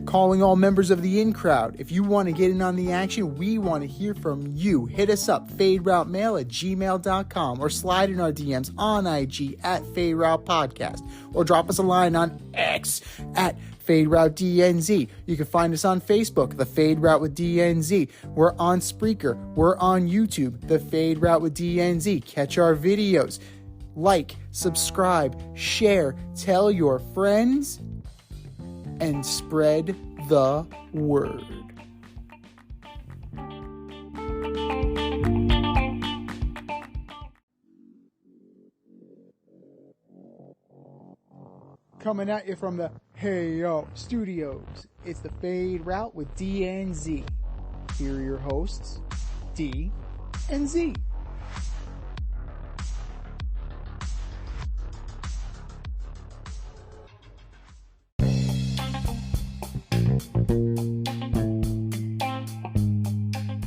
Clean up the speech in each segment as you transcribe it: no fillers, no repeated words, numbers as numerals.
calling all members of the in crowd. If you want to get in on the action, we want to hear from you. Hit us up, faderoutemail@gmail.com, or slide in our DMs on IG at FadeRoutePodcast, or drop us a line on X at FadeRouteDNZ. You can find us on Facebook, The Fade Route with DNZ. We're on Spreaker. We're on YouTube, The Fade Route with DNZ. Catch our videos. Like, subscribe, share, tell your friends, and spread the word. Coming at you from the Hey Yo Studios, it's the Fade Route with DNZ. Here are your hosts, D and Z.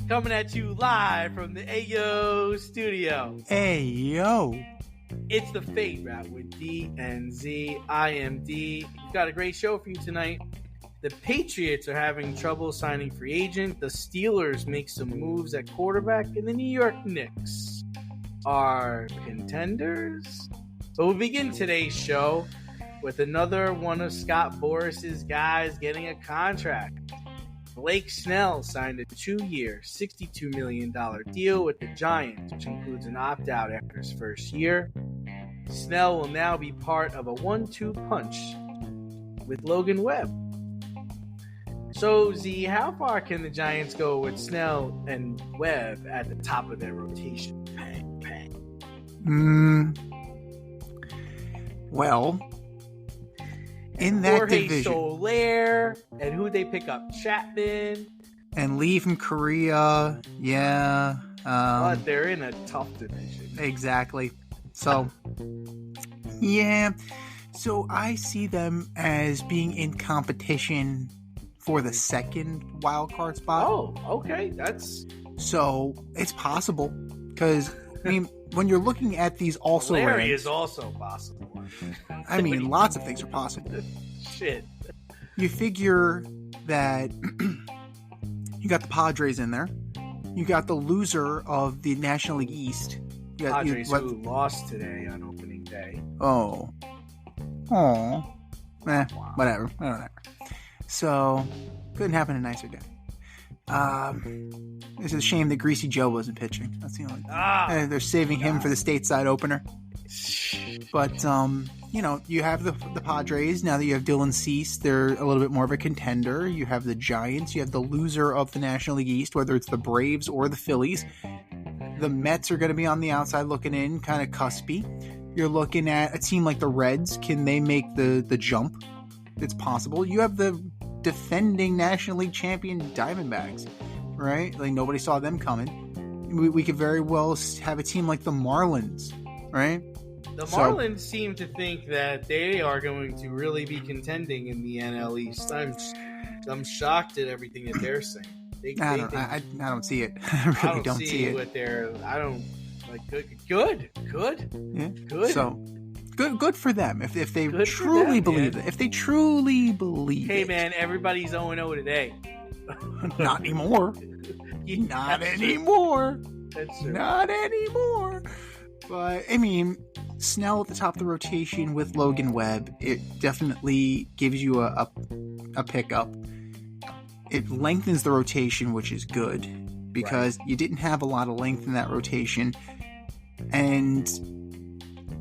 Coming at you live from the Ayo Studio. Ayo. It's the Fade Route with D and Z. I am D. We've got a great show for you tonight. The Patriots are having trouble signing free agent. The Steelers make some moves at quarterback, and the New York Knicks are contenders. So we'll begin today's show with another one of Scott Boras's guys getting a contract. Blake Snell signed a 2-year, $62 million deal with the Giants, which includes an opt-out after his first year. Snell will now be part of a 1-2 punch with Logan Webb. So, Z, how far can the Giants go with Snell and Webb at the top of their rotation? Bang, bang. Well, in that Jorge division, Soler, and who they pick up? Chapman. and Lee from Korea, yeah. But they're in a tough division. Exactly. So, yeah. So I see them as being in competition for the second wild card spot. Oh, okay. That's So it's possible because I mean, when you're looking at these also Larry ranked, is also possible. I mean, lots of things are possible. Shit. You figure that you got the Padres in there. You got the loser of the National League East. You got, Padres who lost today on opening day. Whatever. So, couldn't happen a nicer day. It's a shame that Greasy Joe wasn't pitching. That's the only thing. They're saving him for the stateside opener. But, you have the Padres. Now that you have Dylan Cease, they're a little bit more of a contender. You have the Giants. You have the loser of the National League East, whether it's the Braves or the Phillies. The Mets are going to be on the outside looking in, kind of cuspy. You're looking at a team like the Reds. Can they make the jump? It's possible. You have the defending National League champion Diamondbacks, right? Like, nobody saw them coming. We could very well have a team like the Marlins, right? The Marlins seem to think that they are going to really be contending in the NL East. I'm shocked at everything that they're saying. I don't see it. I really don't see it. What they're, I don't like. Good. Yeah. Good. So good for them if they truly believe it. If they truly believe it. Hey man, everybody's 0-0 today. Not anymore. Not anymore. That's true. Not anymore. But I mean, Snell at the top of the rotation with Logan Webb, it definitely gives you a pickup. It lengthens the rotation, which is good because you didn't have a lot of length in that rotation. And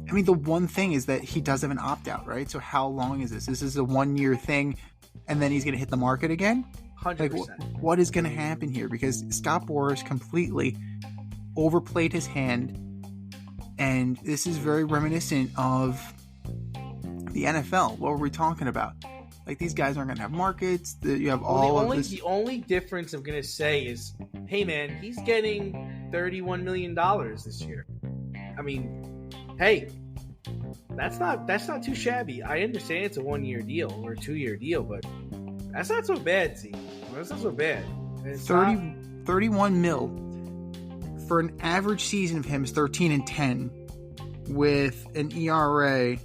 I mean, the one thing is that he does have an opt-out, right? So how long is this? This is a 1-year thing, and then he's going to hit the market again? 100%. Like, what is going to happen here? Because Scott Boras completely overplayed his hand, and this is very reminiscent of the NFL. What were we talking about? Like, these guys aren't going to have markets. You have The only difference I'm going to say is, hey, man, he's getting $31 million this year. I mean, hey, that's not too shabby. I understand it's a 1-year deal or a 2-year deal, but that's not so bad, Z. That's not so bad. 31 mil for an average season of him is 13-10 with an ERA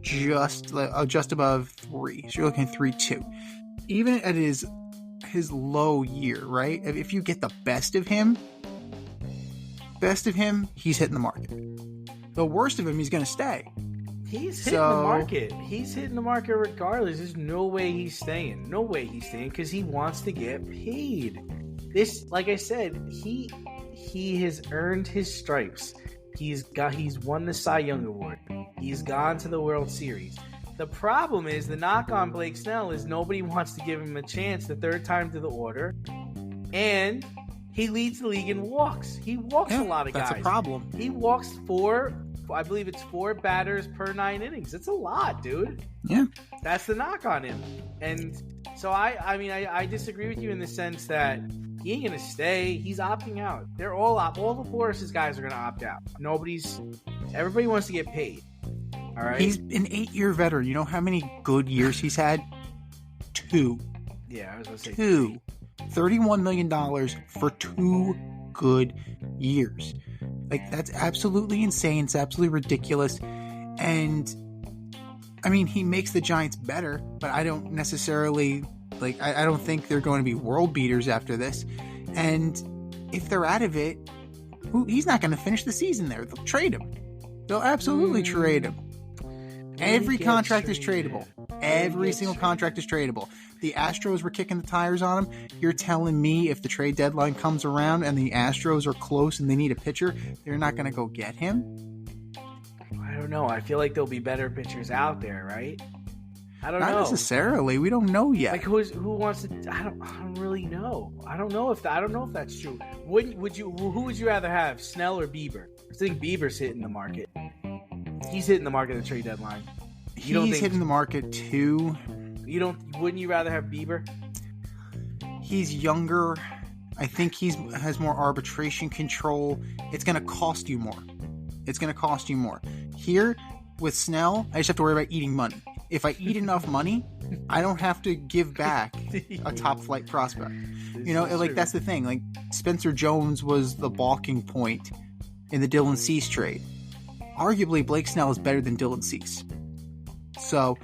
just above 3. So you're looking at 3.2. even at his low year, right? If you get the best of him, he's hitting the market. The worst of him, he's going to stay. He's hitting the market. He's hitting the market regardless. There's no way he's staying. No way he's staying because he wants to get paid. This, like I said, he has earned his stripes. He's won the Cy Young Award. He's gone to the World Series. The problem is, the knock on Blake Snell is nobody wants to give him a chance the third time to the order, and he leads the league in walks. He walks a lot of guys. That's a problem. He walks I believe it's 4 batters per 9 innings. It's a lot, dude. Yeah. That's the knock on him. And so I disagree with you in the sense that he ain't going to stay. He's opting out. They're all the Forest's guys are going to opt out. Everybody wants to get paid. All right. He's an 8-year veteran. You know how many good years he's had? 2. Yeah, I was going to say 2. $31 million for 2 good years. Like, that's absolutely insane. It's absolutely ridiculous. And I mean, he makes the Giants better, but I don't necessarily I don't think they're going to be world beaters after this. And if they're out of it, he's not going to finish the season there. They'll trade him. They'll absolutely trade him. Every contract is tradable. Every single contract is tradable. The Astros were kicking the tires on him. You're telling me if the trade deadline comes around and the Astros are close and they need a pitcher, they're not going to go get him? I don't know. I feel like there'll be better pitchers out there, right? I don't know. Not necessarily. We don't know yet. Like who wants to? I don't really know. I don't know if that's true. Who would you rather have, Snell or Bieber? I think Bieber's hitting the market. He's hitting the market at the trade deadline. He's hitting the market too. Wouldn't you rather have Bieber? He's younger. I think has more arbitration control. It's going to cost you more. Here with Snell, I just have to worry about eating money. If I eat enough money, I don't have to give back a top flight prospect. That's the thing. Like, Spencer Jones was the balking point in the Dylan Cease trade. Arguably, Blake Snell is better than Dylan Cease. So,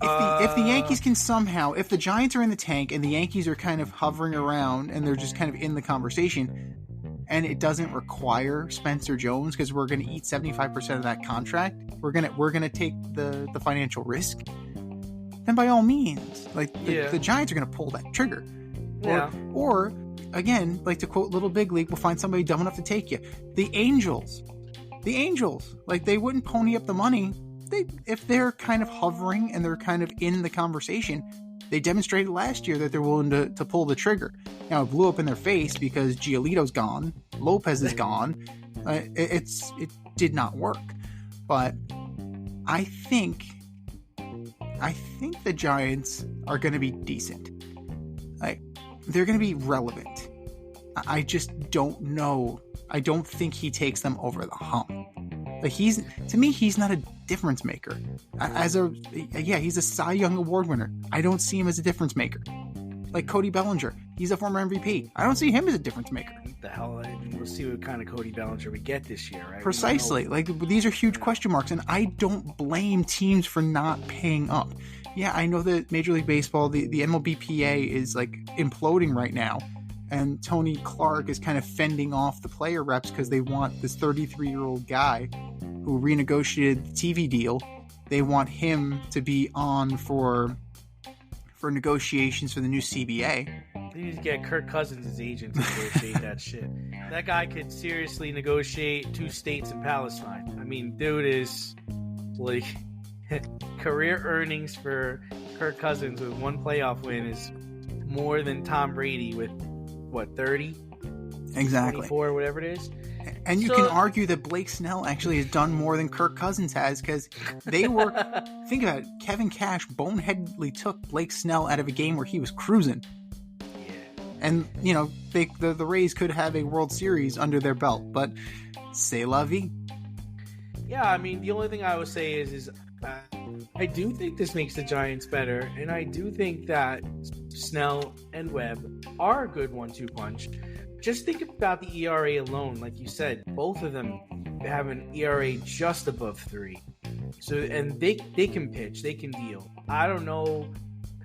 if the Yankees can somehow, if the Giants are in the tank and the Yankees are kind of hovering around and they're just kind of in the conversation, and it doesn't require Spencer Jones because we're going to eat 75% of that contract, we're gonna take the financial risk, then by all means, the Giants are going to pull that trigger. Or again, like to quote Little Big League, we'll find somebody dumb enough to take you. The Angels, they wouldn't pony up the money. If they're kind of hovering and they're kind of in the conversation, they demonstrated last year that they're willing to pull the trigger. Now, it blew up in their face because Giolito's gone, Lopez is gone. It did not work. But I think the Giants are going to be decent. They're going to be relevant. I just don't know. I don't think he takes them over the hump. To me, he's not a difference maker. He's a Cy Young Award winner. I don't see him as a difference maker. Like Cody Bellinger, he's a former MVP. I don't see him as a difference maker. What the hell? We'll see what kind of Cody Bellinger we get this year, right? Precisely. These are huge question marks, and I don't blame teams for not paying up. Yeah, I know that Major League Baseball, the MLBPA is imploding right now. And Tony Clark is kind of fending off the player reps because they want this 33-year-old guy who renegotiated the TV deal. They want him to be on for negotiations for the new CBA. They need to get Kirk Cousins as agent to negotiate that shit. That guy could seriously negotiate 2 states in Palestine. I mean, dude is career earnings for Kirk Cousins with 1 playoff win is more than Tom Brady with 30? Exactly. 24, whatever it is. And you can argue that Blake Snell actually has done more than Kirk Cousins has because they were, think about it, Kevin Cash boneheadedly took Blake Snell out of a game where he was cruising. Yeah. And, the Rays could have a World Series under their belt, but c'est la vie. Yeah, I mean, the only thing I would say is I do think this makes the Giants better, and I do think that Snell and Webb are a good 1-2 punch. Just think about the ERA alone. Like you said, both of them have an ERA just above 3. So, and they can pitch, they can deal. I don't know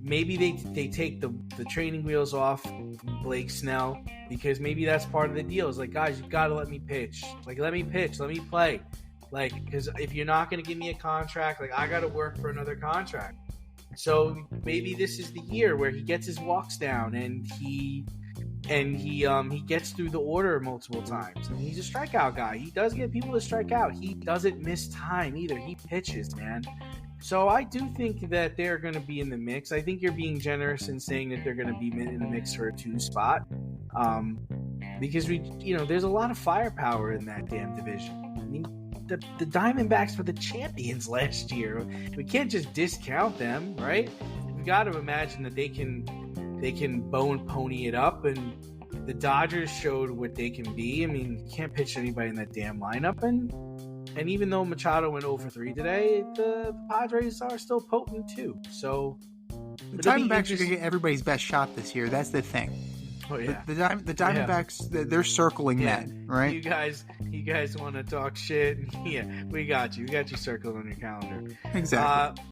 maybe they take the training wheels off Blake Snell, because maybe that's part of the deal. It's like, guys, you got to let me pitch. Like, let me pitch. Let me play. Like, because if you're not going to give me a contract, like, I got to work for another contract. So maybe this is the year where he gets his walks down and he gets through the order multiple times. I mean, he's a strikeout guy. He does get people to strike out. He doesn't miss time either. He pitches, man. So I do think that they're going to be in the mix. I think you're being generous in saying that they're going to be in the mix for a 2 spot, because there's a lot of firepower in that damn division. I mean, the Diamondbacks were the champions last year. We can't just discount them, right? We got to imagine that they can bow and pony it up, and the Dodgers showed what they can be. I mean, you can't pitch anybody in that damn lineup, and even though Machado went 0 for 3 today, the Padres are still potent too. So the Diamondbacks are going to get everybody's best shot this year. That's the thing. Oh yeah, the Diamondbacks, they're circling that, right? You guys want to talk shit? Yeah, we got you. We got you circled on your calendar. Exactly.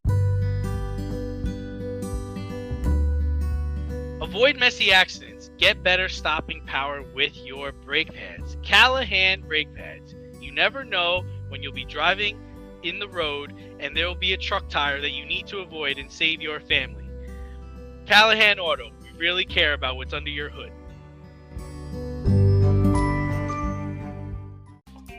Avoid messy accidents. Get better stopping power with your brake pads. Callahan brake pads. You never know when you'll be driving in the road and there will be a truck tire that you need to avoid and save your family. Callahan Auto. We really care about what's under your hood.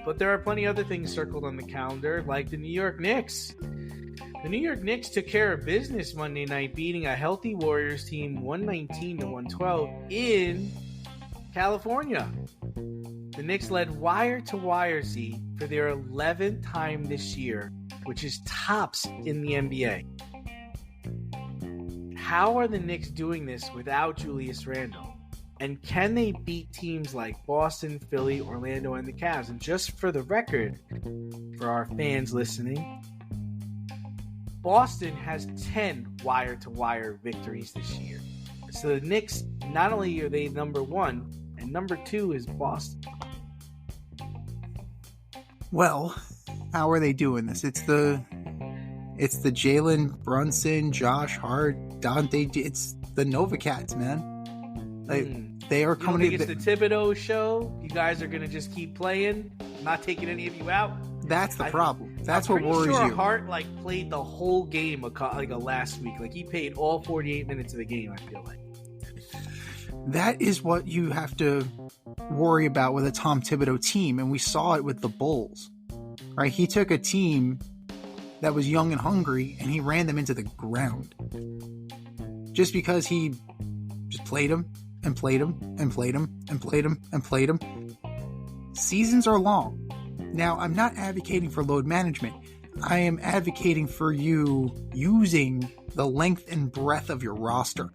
But there are plenty of other things circled on the calendar, like the New York Knicks. The New York Knicks took care of business Monday night, beating a healthy Warriors team 119-112 in California. The Knicks led wire-to-wire Z for their 11th time this year, which is tops in the NBA. How are the Knicks doing this without Julius Randle? And can they beat teams like Boston, Philly, Orlando, and the Cavs? And just for the record, for our fans listening, Boston has 10 wire-to-wire victories this year. So the Knicks, not only are they number 1, and number 2 is Boston. Well, how are they doing this? It's the Jalen Brunson, Josh Hart, Dante. It's the Nova Cats, man. Like they are coming. You don't think it's the Thibodeau show? You guys are gonna just keep playing, not taking any of you out? That's the problem. That's what worries you. you. Hart played the whole game like a last week. Like he played all 48 minutes of the game. I feel like. That is what you have to worry about with a Tom Thibodeau team, and we saw it with the Bulls. Right? He took a team that was young and hungry, and he ran them into the ground. Just because he just played them and played them and played them and played them and played them. Seasons are long. Now, I'm not advocating for load management. I am advocating for you using the length and breadth of your roster.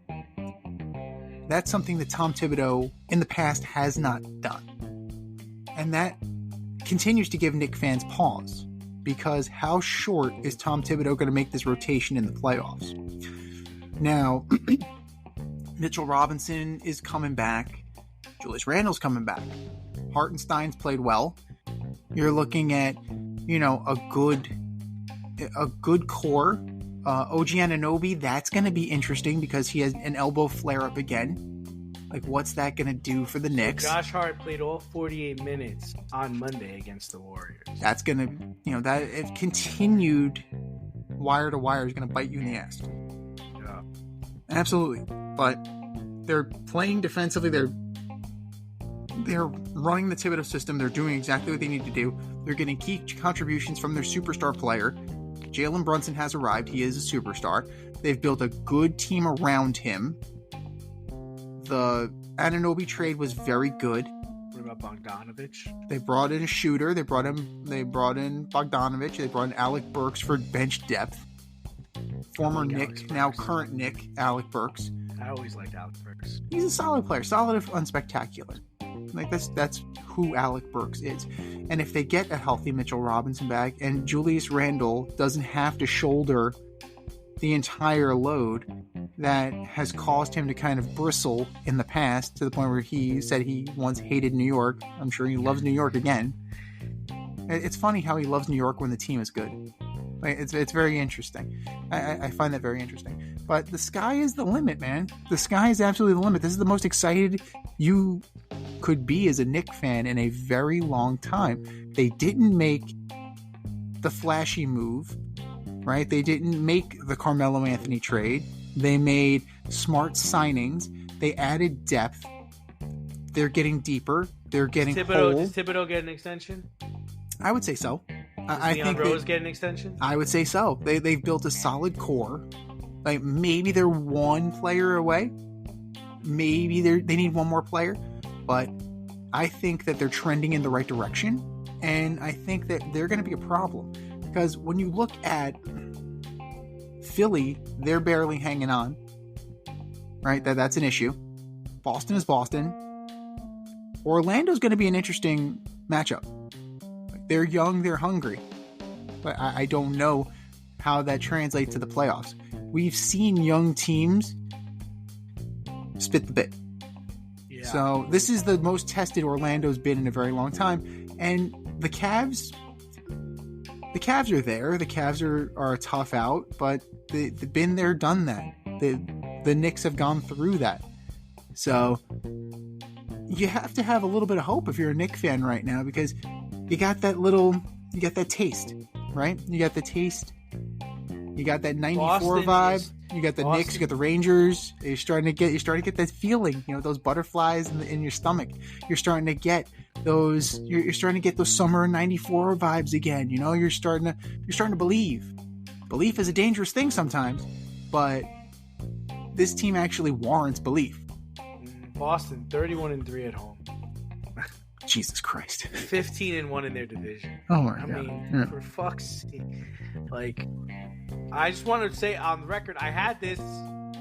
That's something that Tom Thibodeau in the past has not done. And that continues to give Knicks fans pause. Because how short is Tom Thibodeau going to make this rotation in the playoffs? Now, Mitchell Robinson is coming back. Julius Randle's coming back. Hartenstein's played well. You're looking at, a good core. OG Anunoby, that's going to be interesting because he has an elbow flare-up again. Like, what's that going to do for the Knicks? Josh Hart played all 48 minutes on Monday against the Warriors. That's going to, that if continued wire-to-wire is going to bite you in the ass. Yeah. Absolutely. But they're playing defensively. They're running the Thibodeau system. They're doing exactly what they need to do. They're getting key contributions from their superstar player. Jalen Brunson has arrived. He is a superstar. They've built a good team around him. The Anunoby trade was very good. What about Bogdanovich? They brought in a shooter. They brought in Bogdanovich. They brought in Alec Burks for bench depth. Former Knick, now current Knick, Alec Burks. I always liked Alec Burks. He's a solid player. Solid if unspectacular. Like that's who Alec Burks is. And if they get a healthy Mitchell Robinson back and Julius Randle doesn't have to shoulder the entire load that has caused him to kind of bristle in the past to the point where he said he once hated New York. I'm sure he loves New York again. It's funny how he loves New York when the team is good. Like, it's very interesting. I find that very interesting. But the sky is the limit, man. The sky is absolutely the limit. This is the most excited you could be as a Knicks fan in a very long time. They didn't make the flashy move, right? They didn't make the Carmelo Anthony trade. They made smart signings. They added depth. They're getting deeper. They're getting whole. Does Thibodeau get an extension? I would say so. I think Rose get an extension? I would say so. They've built a solid core. Like, maybe they're one player away. Maybe they need one more player. But I think that they're trending in the right direction. And I think that they're going to be a problem. Because when you look at Philly, they're barely hanging on. Right? That's an issue. Boston is Boston. Orlando's going to be an interesting matchup. They're young, they're hungry. But I don't know how that translates to the playoffs. We've seen young teams spit the bit. Yeah. So this is the most tested Orlando's been in a very long time. And the Cavs are there. The Cavs are a tough out, but they've been there, done that. The Knicks have gone through that. So you have to have a little bit of hope if you're a Knicks fan right now, because you got that taste, right? You got the taste. You got that 94 vibe. You got the Knicks, you got the Rangers. You're starting to get that feeling, those butterflies in your stomach. You're starting to get those. You're starting to get those summer '94 vibes again. You're starting to believe. Belief is a dangerous thing sometimes, but this team actually warrants belief. Boston 31-3 at home. Jesus Christ. 15-1 in their division. Oh my God. For fuck's sake. Like, I just wanted to say on the record, I had this.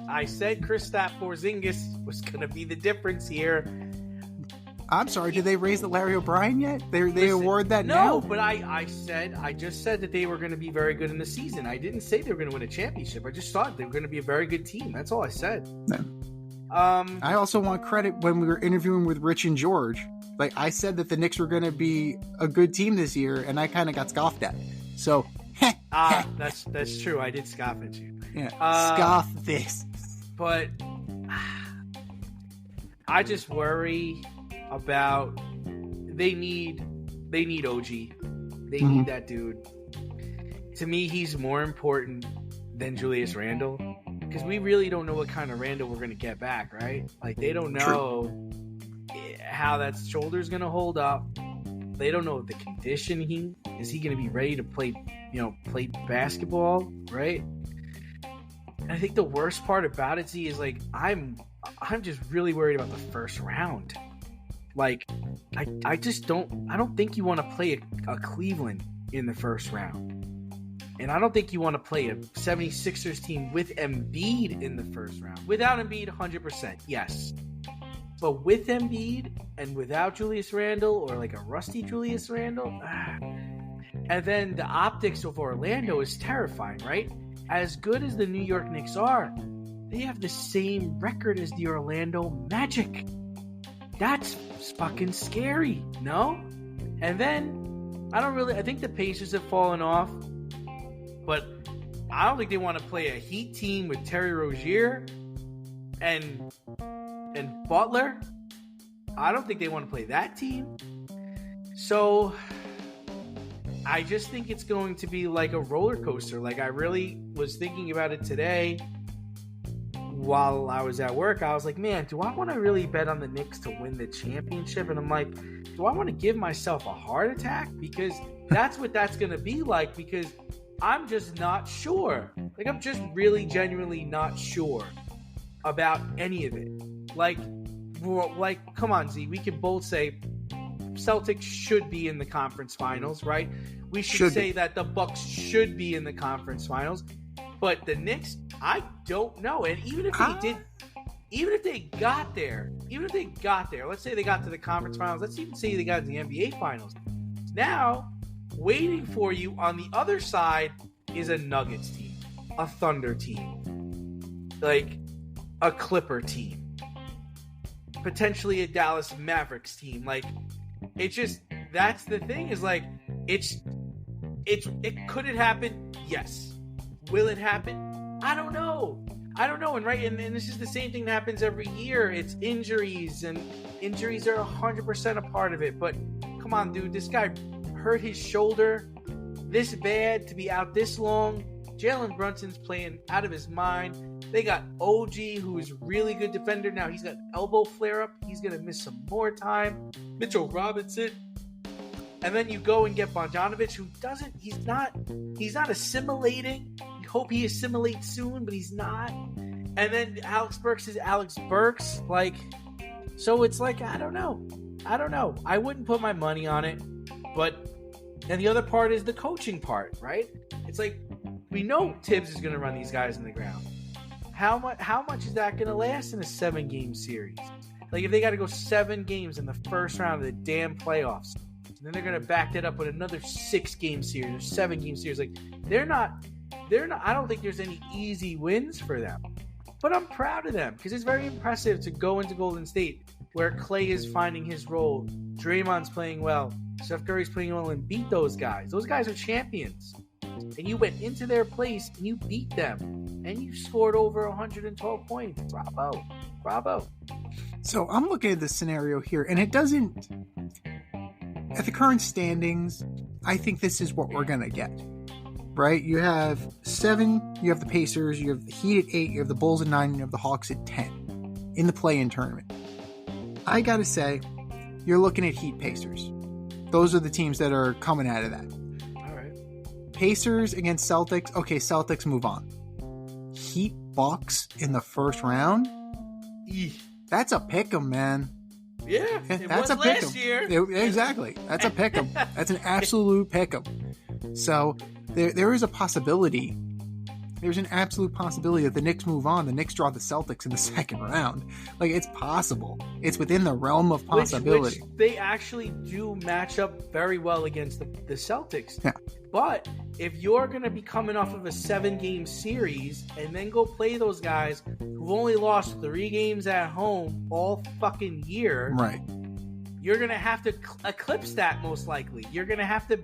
I said Kristaps Porzingis was going to be the difference here. I'm sorry, did they raise the Larry O'Brien yet? They award that now? No, but I just said that they were going to be very good in the season. I didn't say they were going to win a championship. I just thought they were going to be a very good team. That's all I said. No. I also want credit when we were interviewing with Rich and George. Like, I said that the Knicks were going to be a good team this year, and I kind of got scoffed at. So, that's true. I did scoff at you. Yeah, scoff this. But I just worry about they need OG. They need that dude. To me, he's more important than Julius Randle, because we really don't know what kind of Randle we're going to get back, right? Like, they don't know how that shoulder's going to hold up. They don't know the condition is he going to be ready to play basketball, right? And I think the worst part about it, Z, is like I'm just really worried about the first round. Like, I don't think you want to play a Cleveland in the first round. And I don't think you want to play a 76ers team with Embiid in the first round. Without Embiid, 100%, yes. But with Embiid and without Julius Randle, or like a rusty Julius Randle, and then the optics of Orlando is terrifying, right? As good as the New York Knicks are, they have the same record as the Orlando Magic. That's fucking scary, no? And then, I think the Pacers have fallen off, but I don't think they want to play a Heat team with Terry Rozier and Butler. I don't think they want to play that team. So I just think it's going to be like a roller coaster. Like, I really was thinking about it today while I was at work. I was like, man, do I want to really bet on the Knicks to win the championship? And I'm like, do I want to give myself a heart attack? Because that's what that's going to be like, because I'm just not sure. Like, I'm just really genuinely not sure about any of it. Like, come on, Z. We can both say Celtics should be in the conference finals, right? We should say that the Bucks should be in the conference finals. But the Knicks, I don't know. And even if they got there, let's say they got to the conference finals, let's even say they got to the NBA finals. Now, waiting for you on the other side is a Nuggets team, a Thunder team, like a Clipper team, potentially a Dallas Mavericks team. Like, it's just, that's the thing, is like, Could it happen? Yes. Will it happen? I don't know. And this is the same thing that happens every year. It's injuries, and injuries are 100% a part of it. But come on, dude, this guy hurt his shoulder this bad to be out this long. Jalen Brunson's playing out of his mind. They got OG, who is really good defender. Now he's got elbow flare up. He's gonna miss some more time. Mitchell Robinson. And then you go and get Bogdanovic, who he's not assimilating. You hope he assimilates soon, but he's not. And then Alex Burks is Alex Burks. So it's like, I don't know. I wouldn't put my money on it. And the other part is the coaching part, right? It's like, we know Tibbs is going to run these guys in the ground. How much is that going to last in a 7-game series? If they got to go 7 games in the first round of the damn playoffs, then they're going to back that up with another 6-game series or 7-game series. They're not, I don't think there's any easy wins for them. But I'm proud of them because it's very impressive to go into Golden State where Klay is finding his role. Draymond's playing well. Steph Curry's playing well and beat those guys. Those guys are champions. And you went into their place and you beat them. And you scored over 112 points. Bravo. So I'm looking at this scenario here, and it doesn't... At the current standings, I think this is what we're going to get, right? You have 7, you have the Pacers, you have the Heat at 8, you have the Bulls at 9, and you have the Hawks at 10 in the play-in tournament. I got to say, you're looking at Heat Pacers. Those are the teams that are coming out of that. All right. Pacers against Celtics. Okay, Celtics move on. Heat Bucks in the first round? That's a pick'em, man. Yeah, that's a pick 'em. Exactly. That's a pick 'em. That's an absolute pick 'em. So there is a possibility. There's an absolute possibility that the Knicks move on. The Knicks draw the Celtics in the second round. It's possible. It's within the realm of possibility. Which they actually do match up very well against the Celtics. Yeah. But if you're going to be coming off of a 7-game series and then go play those guys who've only lost 3 games at home all fucking year, right? You're going to have to eclipse that most likely. You're going to have to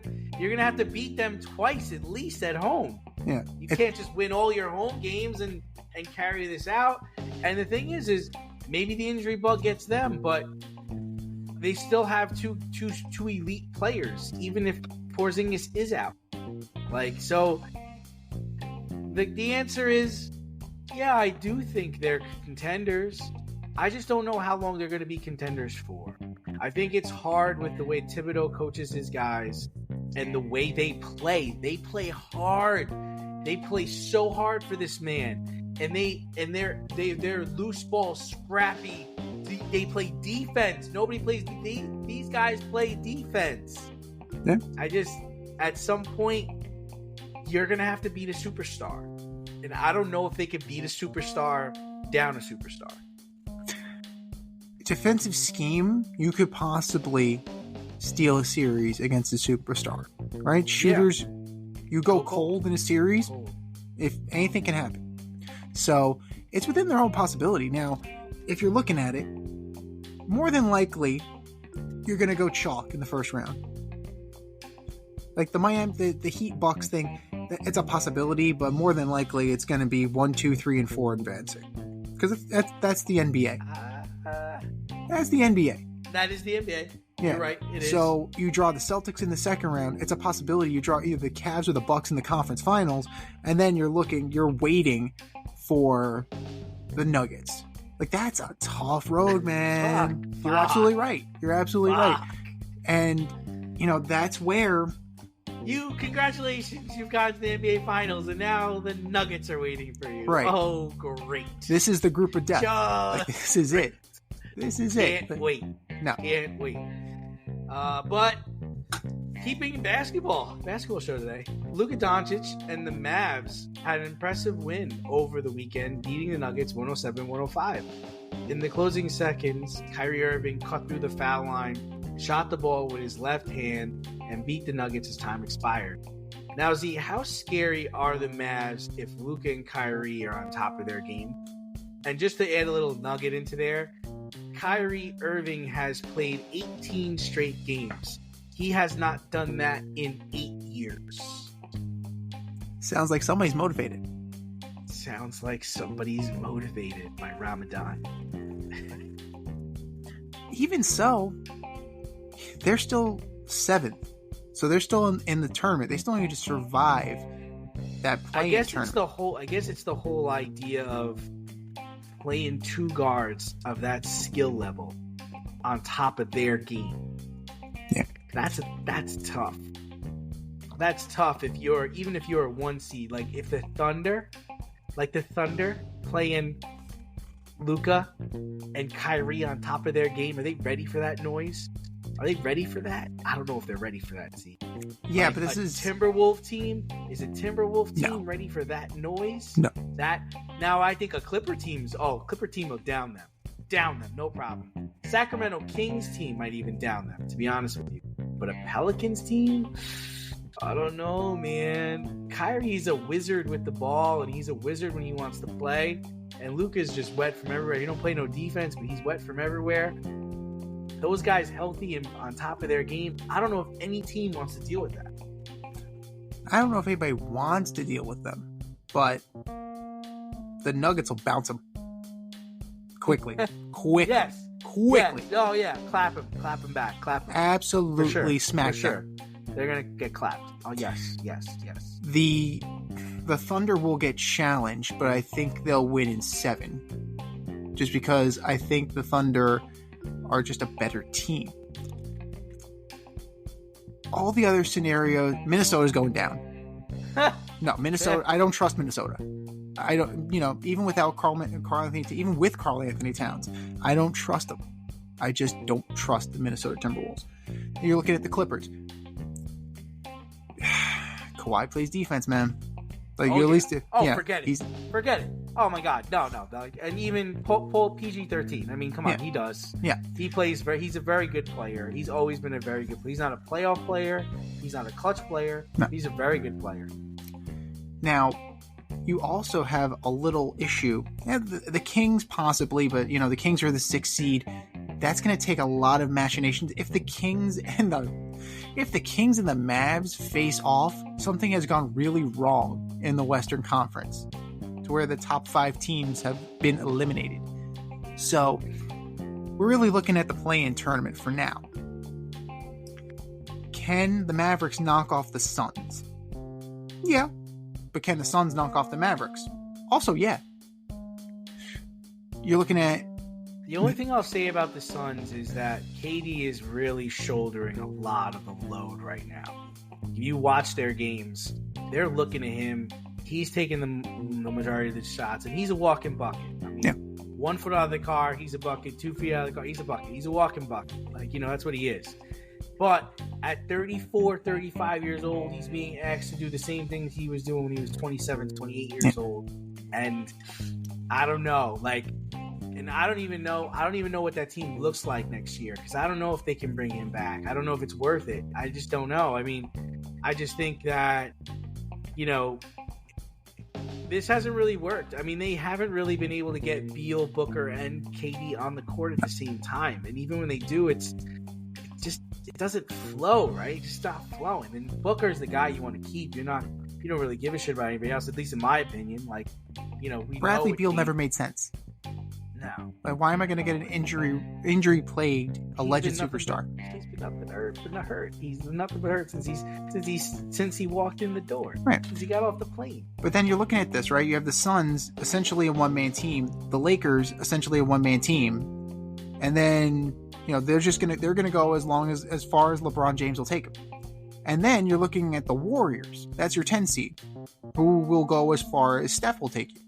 beat them twice at least at home. Yeah. You can't just win all your home games and carry this out. And the thing is maybe the injury bug gets them, but they still have two elite players, even if Porzingis is out. So the answer is, yeah, I do think they're contenders. I just don't know how long they're going to be contenders for. I think it's hard with the way Thibodeau coaches his guys and the way they play. They play hard. They play so hard for this man, and they're loose ball, scrappy. They play defense. Nobody plays. These guys play defense. Yeah. At some point, you're gonna have to beat a superstar, and I don't know if they can beat a superstar down a superstar. Defensive scheme, you could possibly steal a series against a superstar, right? Shooters, you go cold in a series, if anything can happen. So it's within their own possibility. Now, if you're looking at it, more than likely, you're going to go chalk in the first round. The Heat Bucks thing, it's a possibility, but more than likely, it's going to be 1, 2, 3, and 4 advancing. Because that's the NBA. That's the NBA. That is the NBA. Yeah. You're right. It is. So you draw the Celtics in the second round. It's a possibility you draw either the Cavs or the Bucks in the conference finals, and then you're waiting for the Nuggets. That's a tough road, man. You're absolutely right. Right. And that's where congratulations, you've got to the NBA finals, and now the Nuggets are waiting for you. Right. Oh, great. This is the group of death. This is it. Can't wait. No. Can't wait. But keeping basketball show today. Luka Doncic and the Mavs had an impressive win over the weekend, beating the Nuggets 107-105. In the closing seconds, Kyrie Irving cut through the foul line, shot the ball with his left hand, and beat the Nuggets as time expired. Now, Z, how scary are the Mavs if Luka and Kyrie are on top of their game? And just to add a little nugget into there, Kyrie Irving has played 18 straight games. He has not done that in 8 years. Sounds like somebody's motivated. Sounds like somebody's motivated by Ramadan. Even so, they're still 7th. So they're still in the tournament. They still need to survive that play-in tournament. I guess it's the whole idea of playing 2 guards of that skill level on top of their game. Yeah. That's tough. That's tough if you're a 1 seed. Like if the Thunder playing Luka and Kyrie on top of their game, are they ready for that noise? Are they ready for that? I don't know if they're ready for that. See, yeah, like but this is Timberwolf team. Is a Timberwolf team ready for that noise? No. That now I think a Clipper team will down them, no problem. Sacramento Kings team might even down them, to be honest with you. But a Pelicans team, I don't know, man. Kyrie's a wizard with the ball, and he's a wizard when he wants to play. And Luka's just wet from everywhere. He don't play no defense, but he's wet from everywhere. Those guys healthy and on top of their game, I don't know if any team wants to deal with that. I don't know if anybody wants to deal with them, but the Nuggets will bounce them quickly. Yes. Quickly. Yes. Oh, yeah. Clap him back. Absolutely smack them. They're going to get clapped. Oh, yes. The Thunder will get challenged, but I think they'll win in 7. Just because I think the Thunder are just a better team. All the other scenarios, Minnesota's going down. No, Minnesota, I don't trust Minnesota. I don't, even without even with Karl Anthony Towns, I don't trust them. I just don't trust the Minnesota Timberwolves. You're looking at the Clippers. Kawhi plays defense, man. Like you at least, forget it. Forget it. Oh my God, no. And even pull PG-13. I mean, come on, he does. Yeah, he plays he's a very good player. He's always been a very good player. He's not a playoff player. He's not a clutch player. No. He's a very good player. Now, you also have a little issue. The Kings possibly, but the Kings are the 6th seed. That's going to take a lot of machinations. If the Kings and the Mavs face off, something has gone really wrong in the Western Conference, to where the top 5 teams have been eliminated. So we're really looking at the play-in tournament for now. Can the Mavericks knock off the Suns? Yeah. But can the Suns knock off the Mavericks? Also, yeah. You're looking at... The only thing I'll say about the Suns is that KD is really shouldering a lot of the load right now. If you watch their games, they're looking at him. He's taking the majority of the shots, and he's a walking bucket. I mean, 1 foot out of the car, he's a bucket. 2 feet out of the car, he's a bucket. He's a walking bucket. Like, that's what he is. But at 34, 35 years old, he's being asked to do the same things he was doing when he was 27, 28 years old. And I don't know, and I don't even know what that team looks like next year, because I don't know if they can bring him back. I don't know if it's worth it. I just don't know. I mean, I just think that, this hasn't really worked. I mean, they haven't really been able to get Beal, Booker, and KD on the court at the same time. And even when they do, it doesn't flow, right? It just stops flowing. And Booker's the guy you want to keep. You don't really give a shit about anybody else, at least in my opinion. Bradley Beal never made sense. No. Why am I going to get an injury-plagued alleged superstar? He's been nothing but hurt. He's been nothing but hurt since he walked in the door. Right. Since he got off the plane. But then you're looking at this, right? You have the Suns, essentially a one-man team. The Lakers, essentially a one-man team. And then, they're going to go as far as LeBron James will take them. And then you're looking at the Warriors. That's your 10 seed, who will go as far as Steph will take you.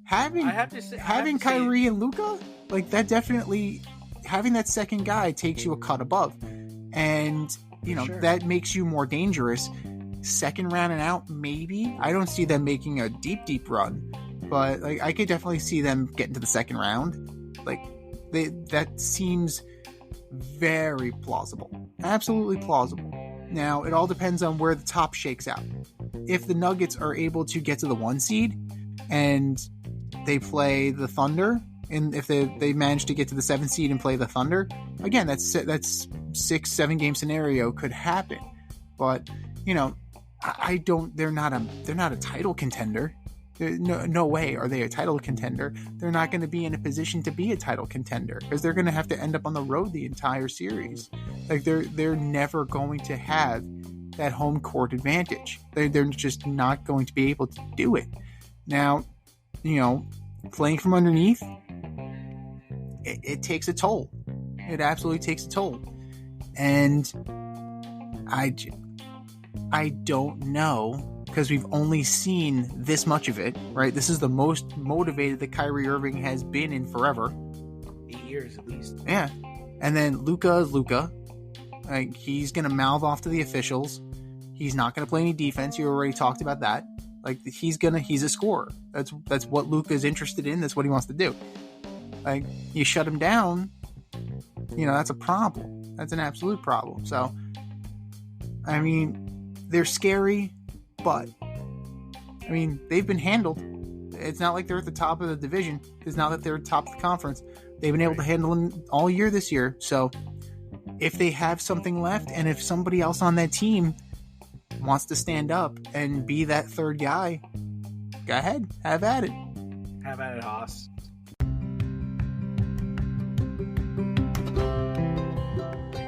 Having Kyrie and Luka, that definitely, having that second guy takes you a cut above. And, that makes you more dangerous. Second round and out, maybe. I don't see them making a deep, deep run. But, I could definitely see them getting to the second round. That seems very plausible. Absolutely plausible. Now, it all depends on where the top shakes out. If the Nuggets are able to get to the 1 seed, and they play the Thunder, and if they manage to get to the 7th seed and play the Thunder, again, that's 6-7 game scenario could happen. But, you know, they're not a title contender. No way are they a title contender. They're not going to be in a position to be a title contender because they're going to have to end up on the road the entire series. Like they're never going to have that home court advantage. They're just not going to be able to do it. Now, you know, playing from underneath, it takes a toll. It absolutely takes a toll. And I don't know, because we've only seen this much of it, right? This is the most motivated that Kyrie Irving has been in forever. 8 years at least. Yeah. And then Luka is Luka. Like, he's going to mouth off to the officials. He's not going to play any defense. You already talked about that. Like, he's a scorer. That's what Luka is interested in. That's what he wants to do. Like, you shut him down, you know, that's a problem. That's an absolute problem. So, I mean, they're scary, but, I mean, they've been handled. It's not like they're at the top of the division. It's not that they're top of the conference. They've been able to handle them all year this year. So, if they have something left, and if somebody else on that team wants to stand up and be that third guy, go ahead. Have at it. Have at it, Haas.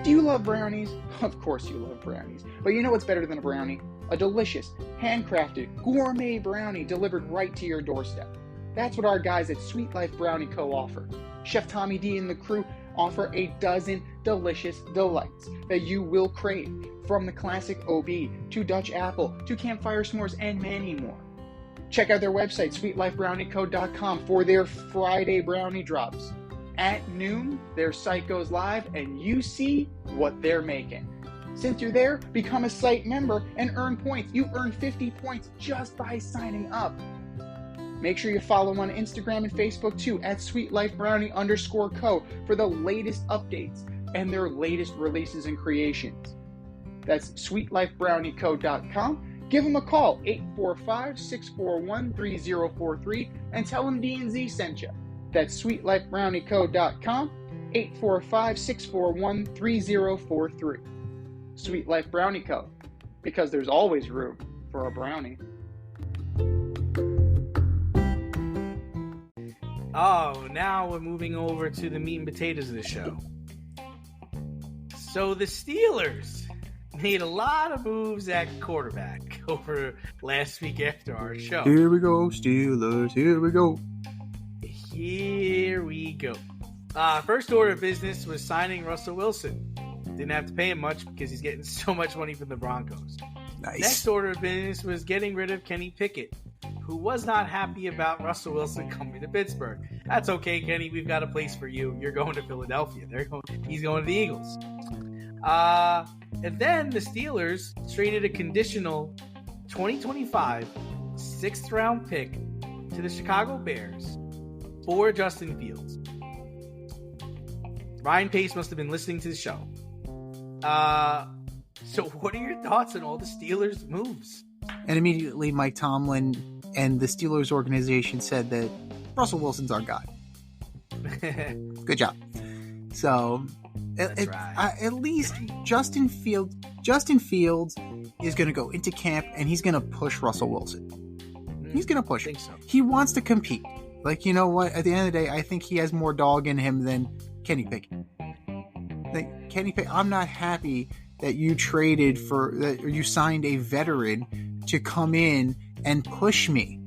Do you love brownies? Of course you love brownies. But you know what's better than a brownie? A delicious, handcrafted, gourmet brownie delivered right to your doorstep. That's what our guys at Sweet Life Brownie Co. offer. Chef Tommy D and the crew offer a dozen delicious delights that you will crave, from the classic OB to Dutch apple to campfire s'mores and many more. Check out their website, sweetlifebrownieco.com, for their Friday brownie drops. At noon, their site goes live and you see what they're making. Since you're there, become a site member and earn points. You earn 50 points just by signing up. Make sure you follow them on Instagram and Facebook too, at sweetlifebrownie_co, for the latest updates and their latest releases and creations. That's sweetlifebrownieco.com. Give them a call, 845-641-3043, and tell them D&Z sent you. That's sweetlifebrownieco.com, 845-641-3043. Sweet Life Brownie Co., because there's always room for a brownie. Oh, now we're moving over to the meat and potatoes of the show. So the Steelers made a lot of moves at quarterback over last week after our show. Here we go, Steelers, here we go. Here we go. First order of business was signing Russell Wilson. Didn't have to pay him much because he's getting so much money from the Broncos. Nice. Next order of business was getting rid of Kenny Pickett, who was not happy about Russell Wilson coming to Pittsburgh. That's okay, Kenny. We've got a place for you. You're going to Philadelphia. He's going to the Eagles. And then the Steelers traded a conditional 2025 sixth-round pick to the Chicago Bears for Justin Fields. Ryan Pace must have been listening to the show. So what are your thoughts on all the Steelers' moves? And immediately Mike Tomlin and the Steelers organization said that Russell Wilson's our guy. Good job. So at least Justin Fields is going to go into camp and he's going to push Russell Wilson. He's going to push him. So. He wants to compete. Like, you know what? At the end of the day, I think he has more dog in him than Kenny Pickett. Like, Kenny Pickett, I'm not happy that you you signed a veteran to come in and push me.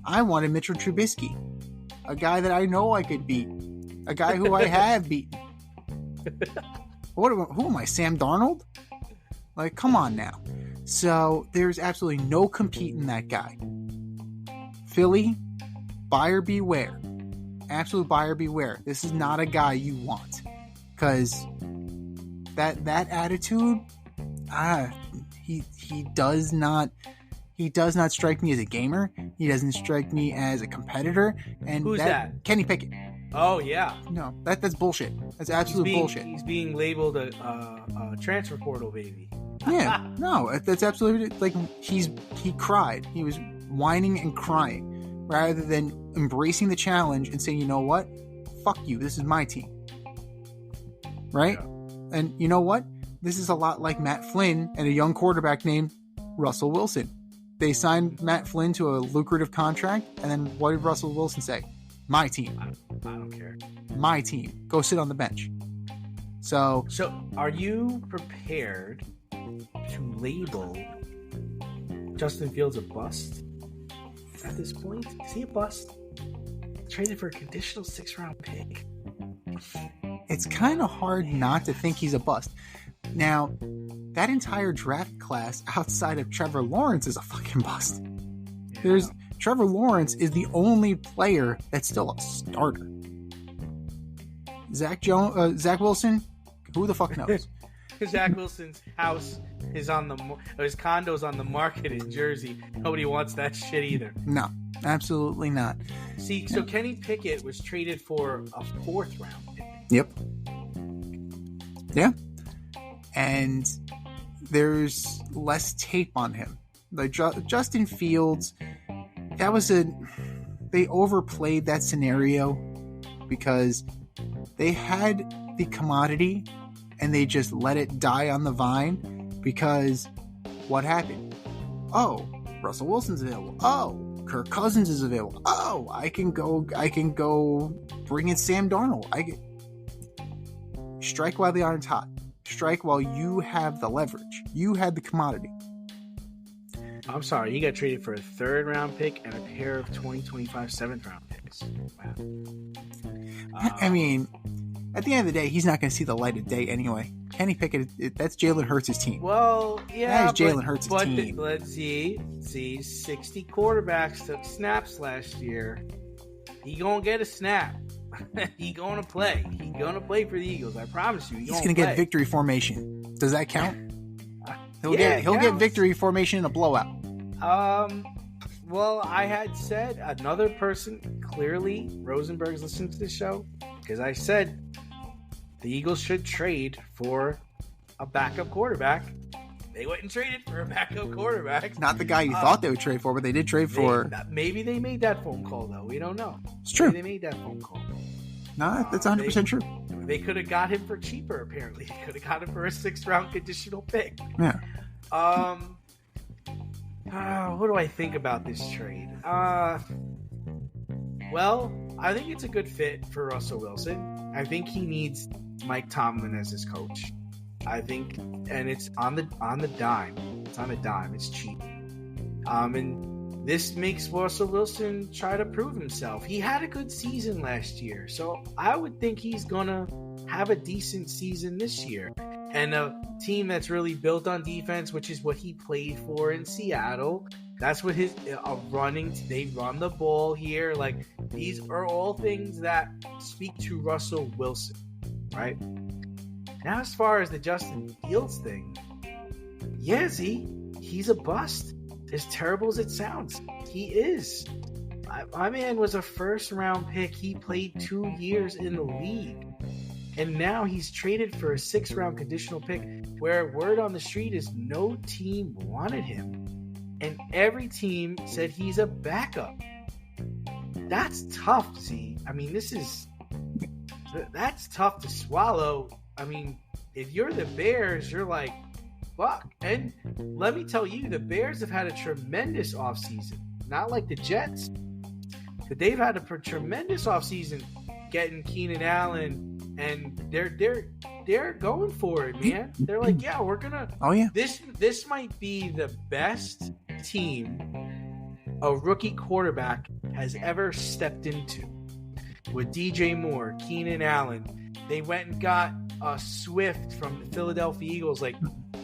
I wanted Mitchell Trubisky, a guy that I know I could beat, a guy who I have beaten. Who am I, Sam Darnold? Like, come on now. So there's absolutely no competing that guy. Philly, buyer beware. Absolute buyer beware. This is not a guy you want, because that attitude, he does not strike me as a gamer. He doesn't strike me as a competitor. And who's that? Kenny Pickett. Oh yeah. No, that's bullshit. That's absolute bullshit. He's being labeled a transfer portal baby. Yeah, no, that's absolutely, like, he cried. He was whining and crying rather than embracing the challenge and saying, you know what? Fuck you. This is my team. Right? And you know what? This is a lot like Matt Flynn and a young quarterback named Russell Wilson. They signed Matt Flynn to a lucrative contract, and then what did Russell Wilson say? My team. I don't care. My team. Go sit on the bench. So are you prepared to label Justin Fields a bust at this point? Is he a bust? Traded for a conditional 6th-round pick. It's kind of hard not to think he's a bust. Now, that entire draft class outside of Trevor Lawrence is a fucking bust. Yeah. Trevor Lawrence is the only player that's still a starter. Zach Wilson, who the fuck knows? Zach Wilson's house is his condo's on the market in Jersey. Nobody wants that shit either. No, absolutely not. See, so Kenny Pickett was traded for a 4th-round pick. Yep. Yeah. And there's less tape on him. Like Justin Fields, they overplayed that scenario because they had the commodity and they just let it die on the vine because what happened? Oh, Russell Wilson's available. Oh, Kirk Cousins is available. Oh, I can go bring in Sam Darnold. Strike while the iron's hot. Strike while you have the leverage. You had the commodity. I'm sorry, he got traded for a 3rd-round pick and a pair of 2025 7th-round picks. Wow. I mean, at the end of the day, he's not going to see the light of day anyway. Kenny Pickett, that's Jalen Hurts' team. Well, yeah, that is Jalen Hurts' team. But let's see, 60 quarterbacks took snaps last year. He gonna get a snap. He gonna play. He gonna play for the Eagles. I promise you. He's gonna get victory formation. Does that count? He'll get victory formation in a blowout. Well, I had said another person, clearly Rosenberg's listening to the show, because I said the Eagles should trade for a backup quarterback. They went and traded for a backup quarterback. Not the guy you thought they would trade for, but they did trade for. Maybe they made that phone call, though. We don't know. It's true. Maybe they made that phone call. No, that's 100% true. They could have got him for cheaper, apparently. They could have got him for a 6th-round conditional pick. Yeah. What do I think about this trade? Well, I think it's a good fit for Russell Wilson. I think he needs Mike Tomlin as his coach. I think, and it's on the dime. It's on a dime. It's cheap. And this makes Russell Wilson try to prove himself. He had a good season last year, so I would think he's gonna have a decent season this year. And a team that's really built on defense, which is what he played for in Seattle. That's what his running. They run the ball here. Like, these are all things that speak to Russell Wilson, right? Now, as far as the Justin Fields thing, yeah, he's a bust. As terrible as it sounds, he is. My man was a 1st-round pick. He played 2 years in the league. And now he's traded for a 6th-round conditional pick where word on the street is no team wanted him. And every team said he's a backup. That's tough, Z. I mean, that's tough to swallow. I mean, if you're the Bears, you're like, fuck. And let me tell you, the Bears have had a tremendous offseason. Not like the Jets. But they've had a tremendous offseason getting Keenan Allen. And they're going for it, man. They're like, yeah, we're gonna. Oh yeah. This might be the best team a rookie quarterback has ever stepped into. With DJ Moore, Keenan Allen, they went and got Swift from the Philadelphia Eagles. Like,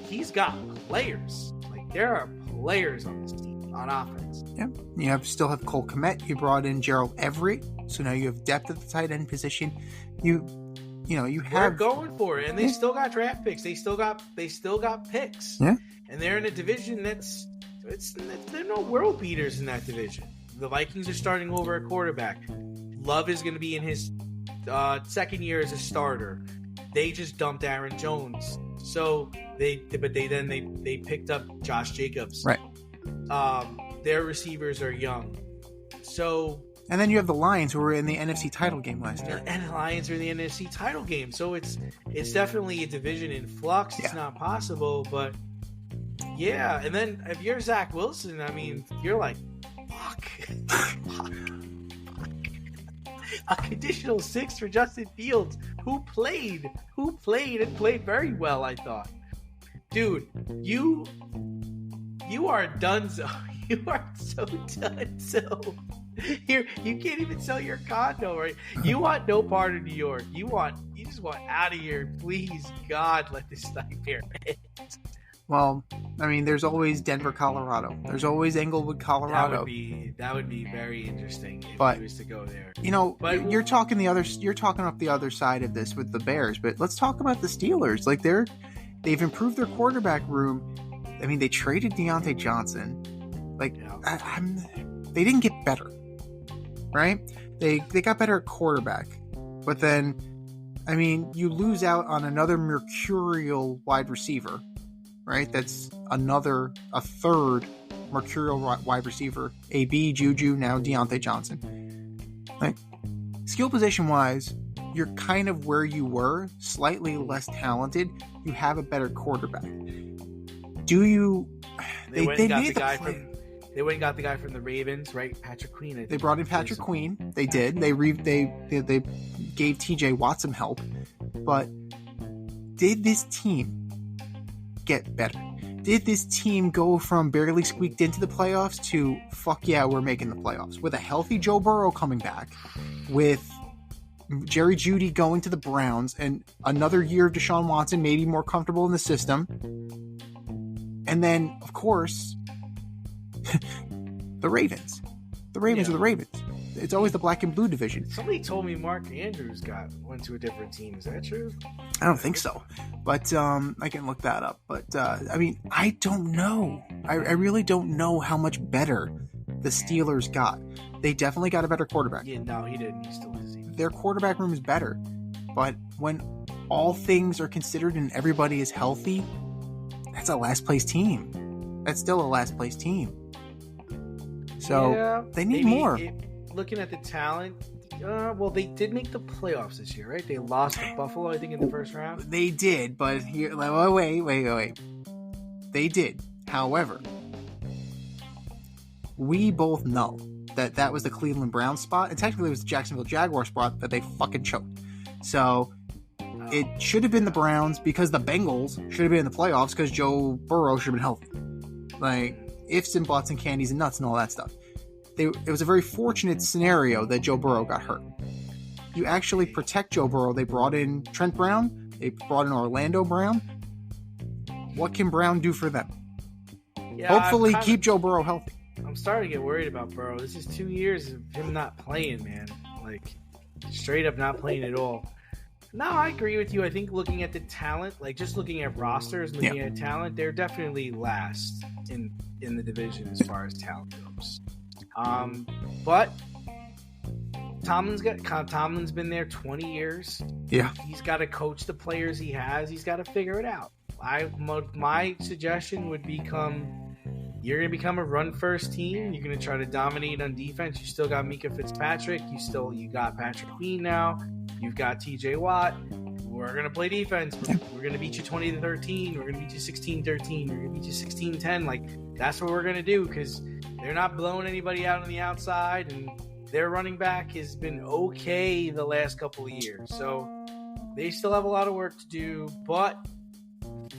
he's got players. Like, there are players on this team on offense. Yeah, you still have Cole Kmet. You brought in Gerald Everett, so now you have depth at the tight end position. You have. They're going for it, and they still got draft picks. They still got picks. Yeah, and they're in a division they're no world beaters in that division. The Vikings are starting over a quarterback. Love is going to be in his 2nd year as a starter. They just dumped Aaron Jones, so they picked up Josh Jacobs. Right. Their receivers are young, so And then you have the Lions, who were in the NFC title game last year. And the Lions are in the NFC title game. So it's definitely a division in flux. It's not possible, but yeah. And then if you're Zach Wilson, I mean, you're like, fuck. A conditional 6 for Justin Fields, who played and played very well, I thought. Dude, you are donezo. You are so donezo. Here, you can't even sell your condo, right? You want no part of New York. You just want out of here. Please, God, let this nightmare end. Well, I mean, there's always Denver, Colorado. There's always Englewood, Colorado. That would be very interesting if he was to go there. You know, you're talking up the other side of this with the Bears, but let's talk about the Steelers. Like they've improved their quarterback room. I mean, they traded Deontay Johnson. Like they didn't get better, right? They got better at quarterback, but then, I mean, you lose out on another mercurial wide receiver. Right, that's a third mercurial wide receiver. AB, Juju, now Deontay Johnson. Like, skill position wise, you're kind of where you were, slightly less talented. You have a better quarterback. Do you? They went and got the guy from the Ravens, right? Patrick Queen. I think. They brought in Patrick Queen. They did. They gave T.J. Watt some help, but did this team get better? Did this team go from barely squeaked into the playoffs to fuck yeah, we're making the playoffs? With a healthy Joe Burrow coming back, with Jerry Jeudy going to the Browns, and another year of Deshaun Watson maybe more comfortable in the system. And then, of course, the Ravens. The Ravens are the Ravens. It's always the black and blue division. Somebody told me Mark Andrews went to a different team. Is that true? I don't think so, but I can look that up. But I mean, I don't know. I really don't know how much better the Steelers got. They definitely got a better quarterback. Yeah, no, he didn't. He still is. Their quarterback room is better, but when all things are considered and everybody is healthy, that's a last place team. That's still a last place team. So they need more. Looking at the talent, well, they did make the playoffs this year, right? They lost to Buffalo, I think, in the first round. They did, but here, wait. They did. However, we both know that was the Cleveland Browns spot, and technically it was the Jacksonville Jaguars spot that they fucking choked. So it should have been the Browns, because the Bengals should have been in the playoffs, because Joe Burrow should have been healthy. Like, ifs and buts and candies and nuts and all that stuff. It was a very fortunate scenario that Joe Burrow got hurt. You actually protect Joe Burrow. They brought in Trent Brown. They brought in Orlando Brown. What can Brown do for them? Yeah, hopefully keep Joe Burrow healthy. I'm starting to get worried about Burrow. This is 2 years of him not playing, man. Like, straight up not playing at all. No, I agree with you. I think looking at the talent, like just looking at rosters, looking at talent, they're definitely last in the division as far as talent goes. But Tomlin's been there 20 years. Yeah. He's got to coach the players he has. He's got to figure it out. My suggestion would become, you're going to become a run-first team. You're going to try to dominate on defense. You still got Mika Fitzpatrick. You got Patrick Queen now. You've got TJ Watt. We're going to play defense. We're going to beat you 20-13. We're going to beat you 16-13. We're going to beat you 16-10. Like, that's what we're going to do, because they're not blowing anybody out on the outside, and their running back has been okay the last couple of years. So they still have a lot of work to do, but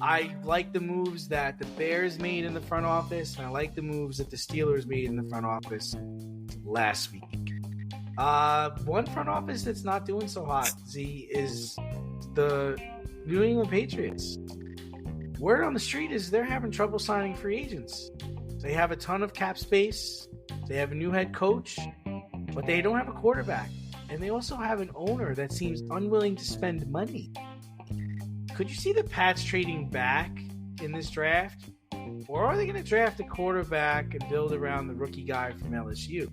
I like the moves that the Bears made in the front office, and I like the moves that the Steelers made in the front office last week. One front office that's not doing so hot, Z, is the New England Patriots. Word on the street is they're having trouble signing free agents. They have a ton of cap space. They have a new head coach, but they don't have a quarterback. And they also have an owner that seems unwilling to spend money. Could you see the Pats trading back in this draft? Or are they going to draft a quarterback and build around the rookie guy from LSU?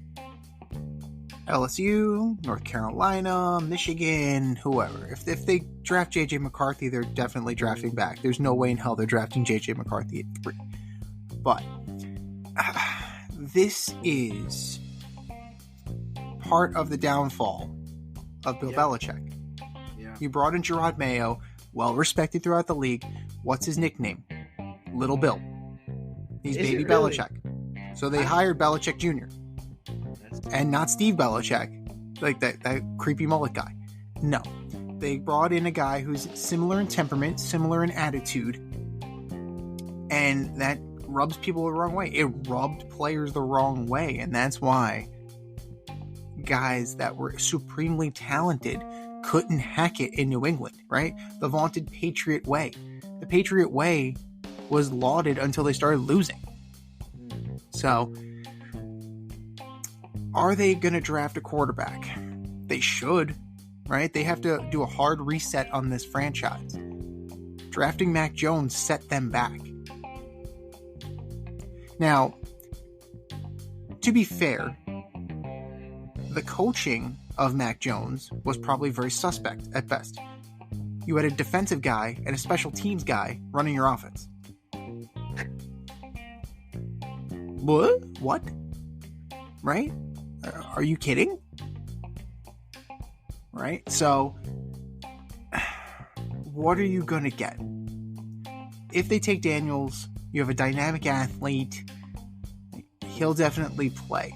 LSU, North Carolina, Michigan, whoever. If they draft J.J. McCarthy, they're definitely drafting back. There's no way in hell they're drafting J.J. McCarthy at 3. But this is part of the downfall of Bill Belichick. Yeah. You brought in Gerard Mayo, well respected throughout the league. What's his nickname? Little Bill. He's Is baby it really? Belichick. So they hired Belichick Jr. And not Steve Belichick, like that creepy mullet guy. No. They brought in a guy who's similar in temperament, similar in attitude, and that rubs people the wrong way. It rubbed players the wrong way, and that's why guys that were supremely talented couldn't hack it in New England, right? The vaunted Patriot way. The Patriot way was lauded until they started losing. So, are they going to draft a quarterback? They should, right? They have to do a hard reset on this franchise. Drafting Mac Jones set them back. Now, to be fair, the coaching of Mac Jones was probably very suspect at best. You had a defensive guy and a special teams guy running your offense. What? Right? Are you kidding? Right? So, what are you going to get? If they take Daniels, you have a dynamic athlete. He'll definitely play.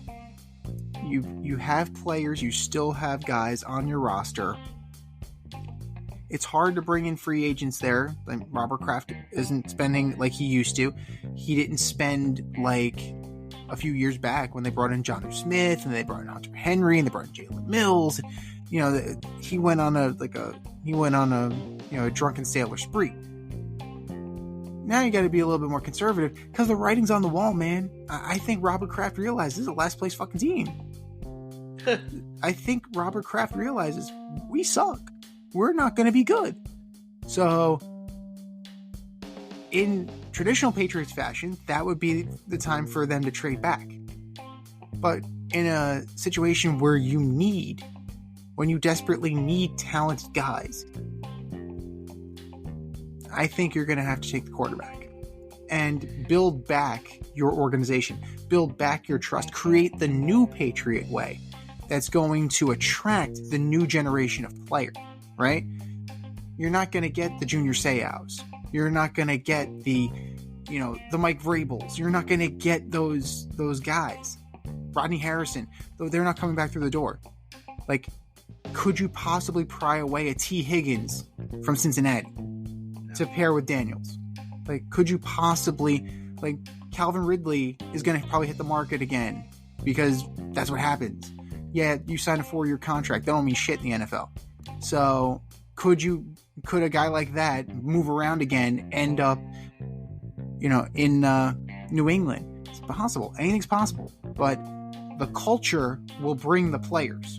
You have players, you still have guys on your roster. It's hard to bring in free agents there. Like Robert Kraft isn't spending like he used to. He didn't spend like a few years back when they brought in Jonnu Smith and they brought in Hunter Henry and they brought in Jalen Mills. You know, he went on a drunken sailor spree. Now you got to be a little bit more conservative because the writing's on the wall, man. I think Robert Kraft realizes this is the last place fucking team. I think Robert Kraft realizes we suck. We're not going to be good. So, in traditional Patriots fashion, that would be the time for them to trade back. But in a situation where when you desperately need talented guys, I think you're going to have to take the quarterback and build back your organization, build back your trust, create the new Patriot way that's going to attract the new generation of player, right? You're not going to get the Junior Seaus. You're not going to get the Mike Vrabels. You're not going to get those guys. Rodney Harrison, though they're not coming back through the door. Like, could you possibly pry away a T. Higgins from Cincinnati to pair with Daniels? Like, could you possibly, like, Calvin Ridley is going to probably hit the market again because that's what happens. Yeah, you sign a 4-year contract. That don't mean shit in the NFL. So could a guy like that move around again, end up, in New England? It's possible. Anything's possible. But the culture will bring the players.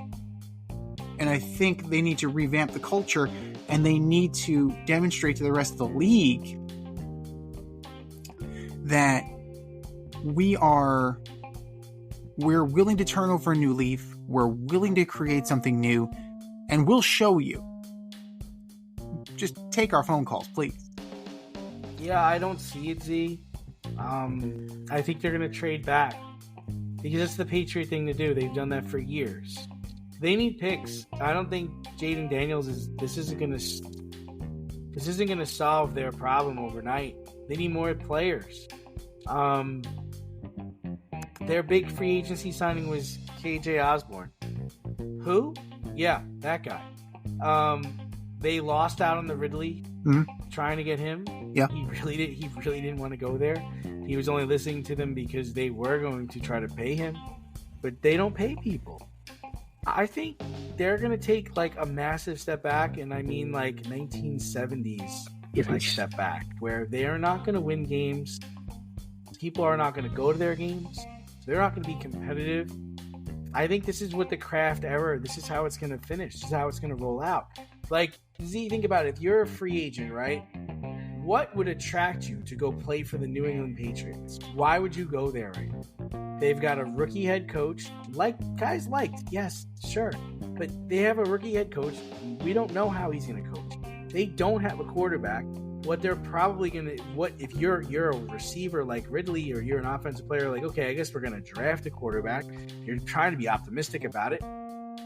And I think they need to revamp the culture, and they need to demonstrate to the rest of the league that we're willing to turn over a new leaf. We're willing to create something new, and we'll show you. Just take our phone calls, please. Yeah, I don't see it, Z. I think they're going to trade back because it's the Patriot thing to do. They've done that for years. They need picks. I don't think Jaden Daniels this isn't going to solve their problem overnight. They need more players. Their big free agency signing was KJ Osborne. Who? Yeah, that guy. They lost out on the Ridley, trying to get him. Yeah, he really didn't want to go there. He was only listening to them because they were going to try to pay him, but they don't pay people. I think they're going to take like a massive step back, and I mean like 1970s like step back, where they are not going to win games. People are not going to go to their games. They're not going to be competitive. I think this is what the Kraft era, this is how it's going to finish. This is how it's going to roll out. Like, Z, think about it. If you're a free agent, right? What would attract you to go play for the New England Patriots? Why would you go there right now? They've got a rookie head coach. Guys liked, yes, sure. But they have a rookie head coach. We don't know how he's going to coach. They don't have a quarterback. What they're probably going to, if you're a receiver like Ridley or you're an offensive player, like, okay, I guess we're going to draft a quarterback. You're trying to be optimistic about it.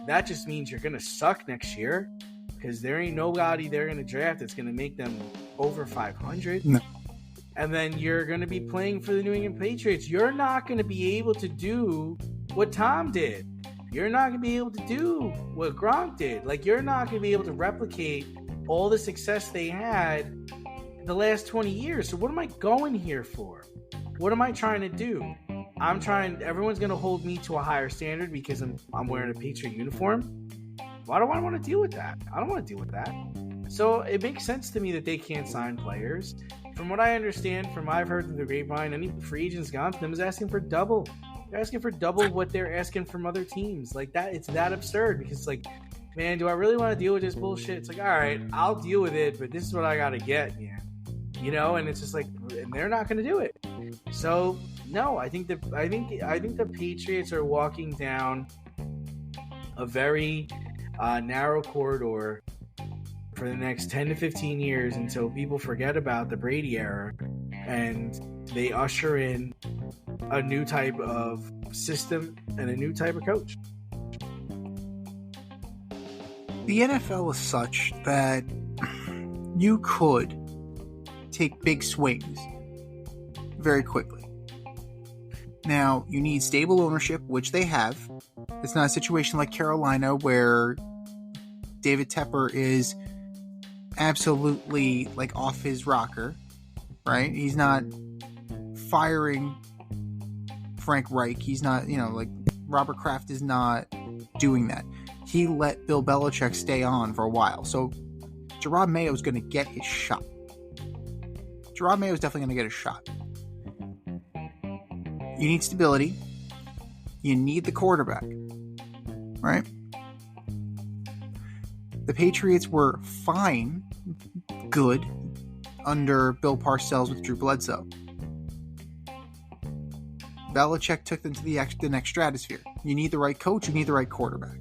that just means you're going to suck next year because there ain't nobody they're going to draft that's going to make them over 500. No. And then you're going to be playing for the New England Patriots. You're not going to be able to do what Tom did. You're not going to be able to do what Gronk did. Like, you're not going to be able to replicate all the success they had the last 20 years. So what am I going here for? What am I trying to do? Everyone's going to hold me to a higher standard because I'm wearing a Patriot uniform. Why do I want to deal with that? I don't want to deal with that. So it makes sense to me that they can't sign players. From what I understand, from what I've heard through the grapevine, any free agents gone to them is asking for double. They're asking for double what they're asking from other teams. Like that, it's that absurd because it's like, man, do I really want to deal with this bullshit? It's like, all right, I'll deal with it, but this is what I got to get, man. You know, and it's just like, and they're not going to do it. So no, I think the Patriots are walking down a very narrow corridor for the next 10 to 15 years until people forget about the Brady era and they usher in a new type of system and a new type of coach. The NFL is such that you could take big swings very quickly. Now, you need stable ownership, which they have. It's not a situation like Carolina where David Tepper is absolutely like off his rocker, right? He's not firing Frank Reich. He's not, like Robert Kraft is not doing that. He let Bill Belichick stay on for a while. So Gerard Mayo is going to get his shot. Gerard Mayo is definitely going to get a shot. You need stability. You need the quarterback, right? The Patriots were fine, good, under Bill Parcells with Drew Bledsoe. Belichick took them to the next stratosphere. You need the right coach, you need the right quarterback.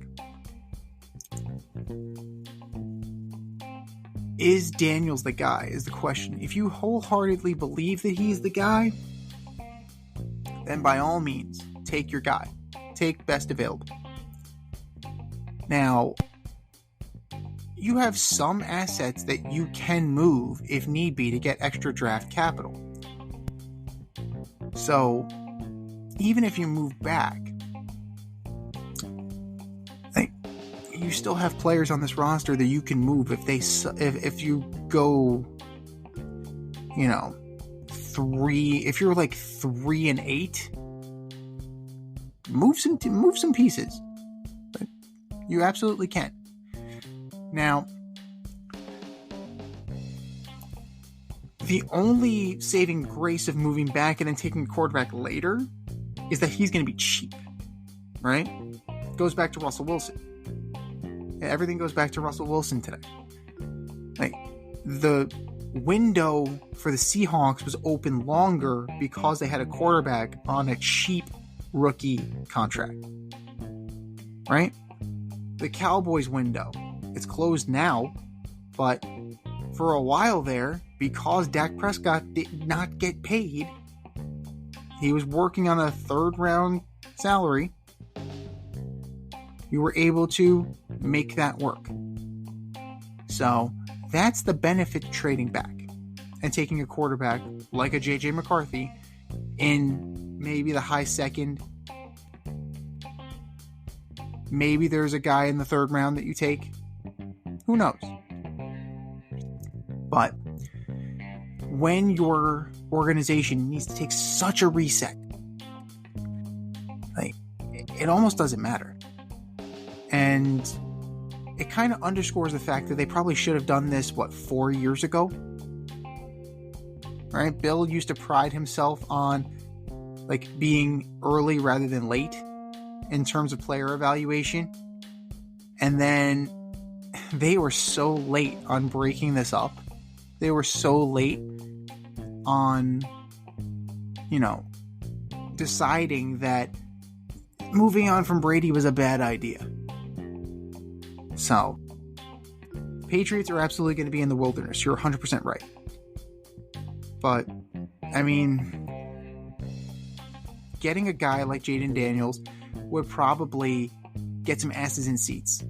Is Daniels the guy, is the question. If you wholeheartedly believe that he's the guy, then by all means, take your guy. Take best available. Now, you have some assets that you can move if need be to get extra draft capital. So, even if you move back, you still have players on this roster that you can move if you go, if you're like 3-8, move some pieces. But you absolutely can. Now, the only saving grace of moving back and then taking a quarterback later is that he's going to be cheap, right? Goes back to Russell Wilson. Everything goes back to Russell Wilson today. Like, the window for the Seahawks was open longer because they had a quarterback on a cheap rookie contract, right? The Cowboys window, it's closed now, but for a while there, because Dak Prescott did not get paid, he was working on a third-round salary. You were able to make that work. So that's the benefit of trading back and taking a quarterback like a J.J. McCarthy in maybe the high second. Maybe there's a guy in the third round that you take. Who knows? But when your organization needs to take such a reset, it almost doesn't matter. And it kind of underscores the fact that they probably should have done this, 4 years ago? Right? Bill used to pride himself on being early rather than late in terms of player evaluation. And then they were so late on breaking this up. They were so late on, deciding that moving on from Brady was a bad idea. So, Patriots are absolutely going to be in the wilderness. You're 100% right. But, getting a guy like Jaden Daniels would probably get some asses in seats.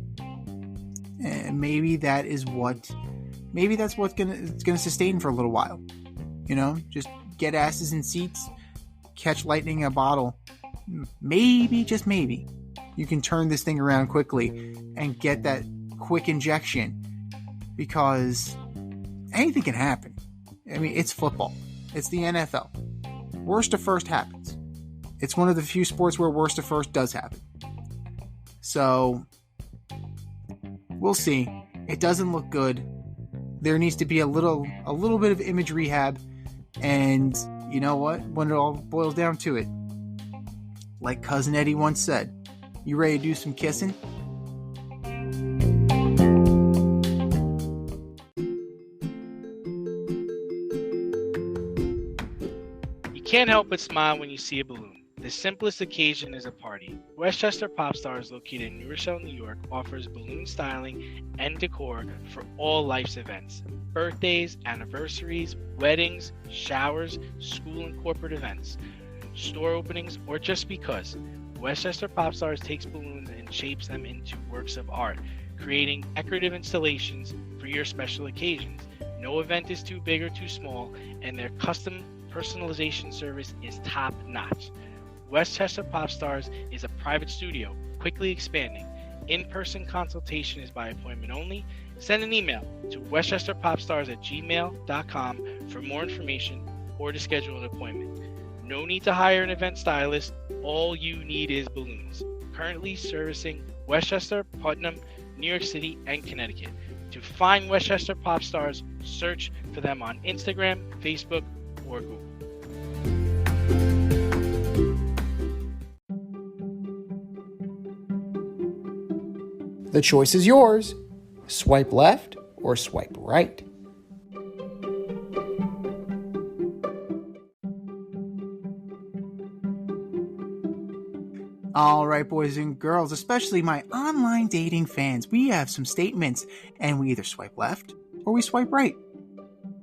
And maybe that's what's gonna sustain for a little while. Just get asses in seats, catch lightning in a bottle. Maybe, just maybe, you can turn this thing around quickly and get that quick injection, because anything can happen. I mean, it's football. It's the NFL. Worst to first happens. It's one of the few sports where worst to first does happen. So, we'll see. It doesn't look good. There needs to be a little bit of image rehab. And you know what? When it all boils down to it, like Cousin Eddie once said, you ready to do some kissing? You can't help but smile when you see a balloon. The simplest occasion is a party. Westchester Pop Stars, located in New Rochelle, New York, offers balloon styling and decor for all life's events. Birthdays, anniversaries, weddings, showers, school and corporate events, store openings, or just because. Westchester Pop Stars takes balloons and shapes them into works of art, creating decorative installations for your special occasions. No event is too big or too small, and their custom personalization service is top-notch. Westchester Pop Stars is a private studio, quickly expanding. In-person consultation is by appointment only. Send an email to westchesterpopstars@gmail.com for more information or to schedule an appointment. No need to hire an event stylist. All you need is balloons. Currently servicing Westchester, Putnam, New York City, and Connecticut. To find Westchester Pop Stars, search for them on Instagram, Facebook, or Google. The choice is yours. Swipe left or swipe right. All right, boys and girls, especially my online dating fans, we have some statements, and we either swipe left or we swipe right.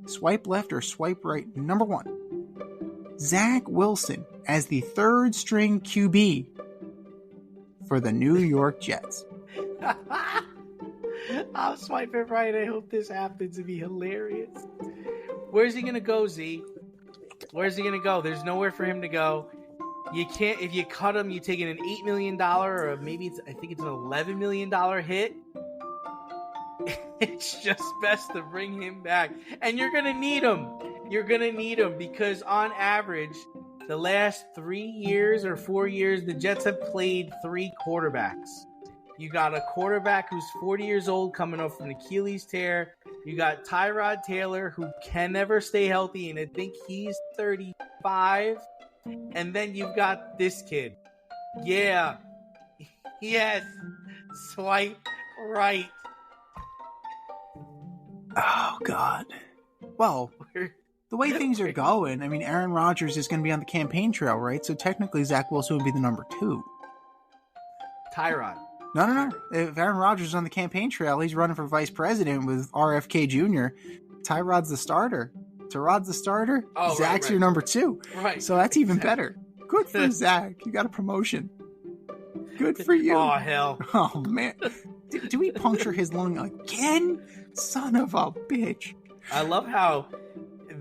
Swipe left or swipe right. Number 1, Zach Wilson as the third string QB for the New York Jets. I'll swipe it right. I hope this happens to be hilarious. Where's he gonna go, Z? Where's he gonna go? There's nowhere for him to go. You can't. If you cut him, you're taking an $8 million or maybe I think it's an $11 million hit. It's just best to bring him back, and you're gonna need him. You're gonna need him because on average, the last 3 years or 4 years, the Jets have played 3 quarterbacks. You got a quarterback who's 40 years old coming off from an Achilles tear. You got Tyrod Taylor, who can never stay healthy, and I think he's 35. And then you've got this kid. Yeah. Yes. Swipe right. Oh, God. Well, the way things are going, I mean, Aaron Rodgers is going to be on the campaign trail, right? So technically, Zach Wilson would be the number 2. Tyrod. No. If Aaron Rodgers is on the campaign trail, he's running for vice president with RFK Jr. Tyrod's the starter. Tyrod's the starter. Oh, Zach's right. your number 2. Right. So that's even better. Good for Zach. You got a promotion. Good for you. Oh, hell. Oh, man. Did we puncture his lung again? Son of a bitch. I love how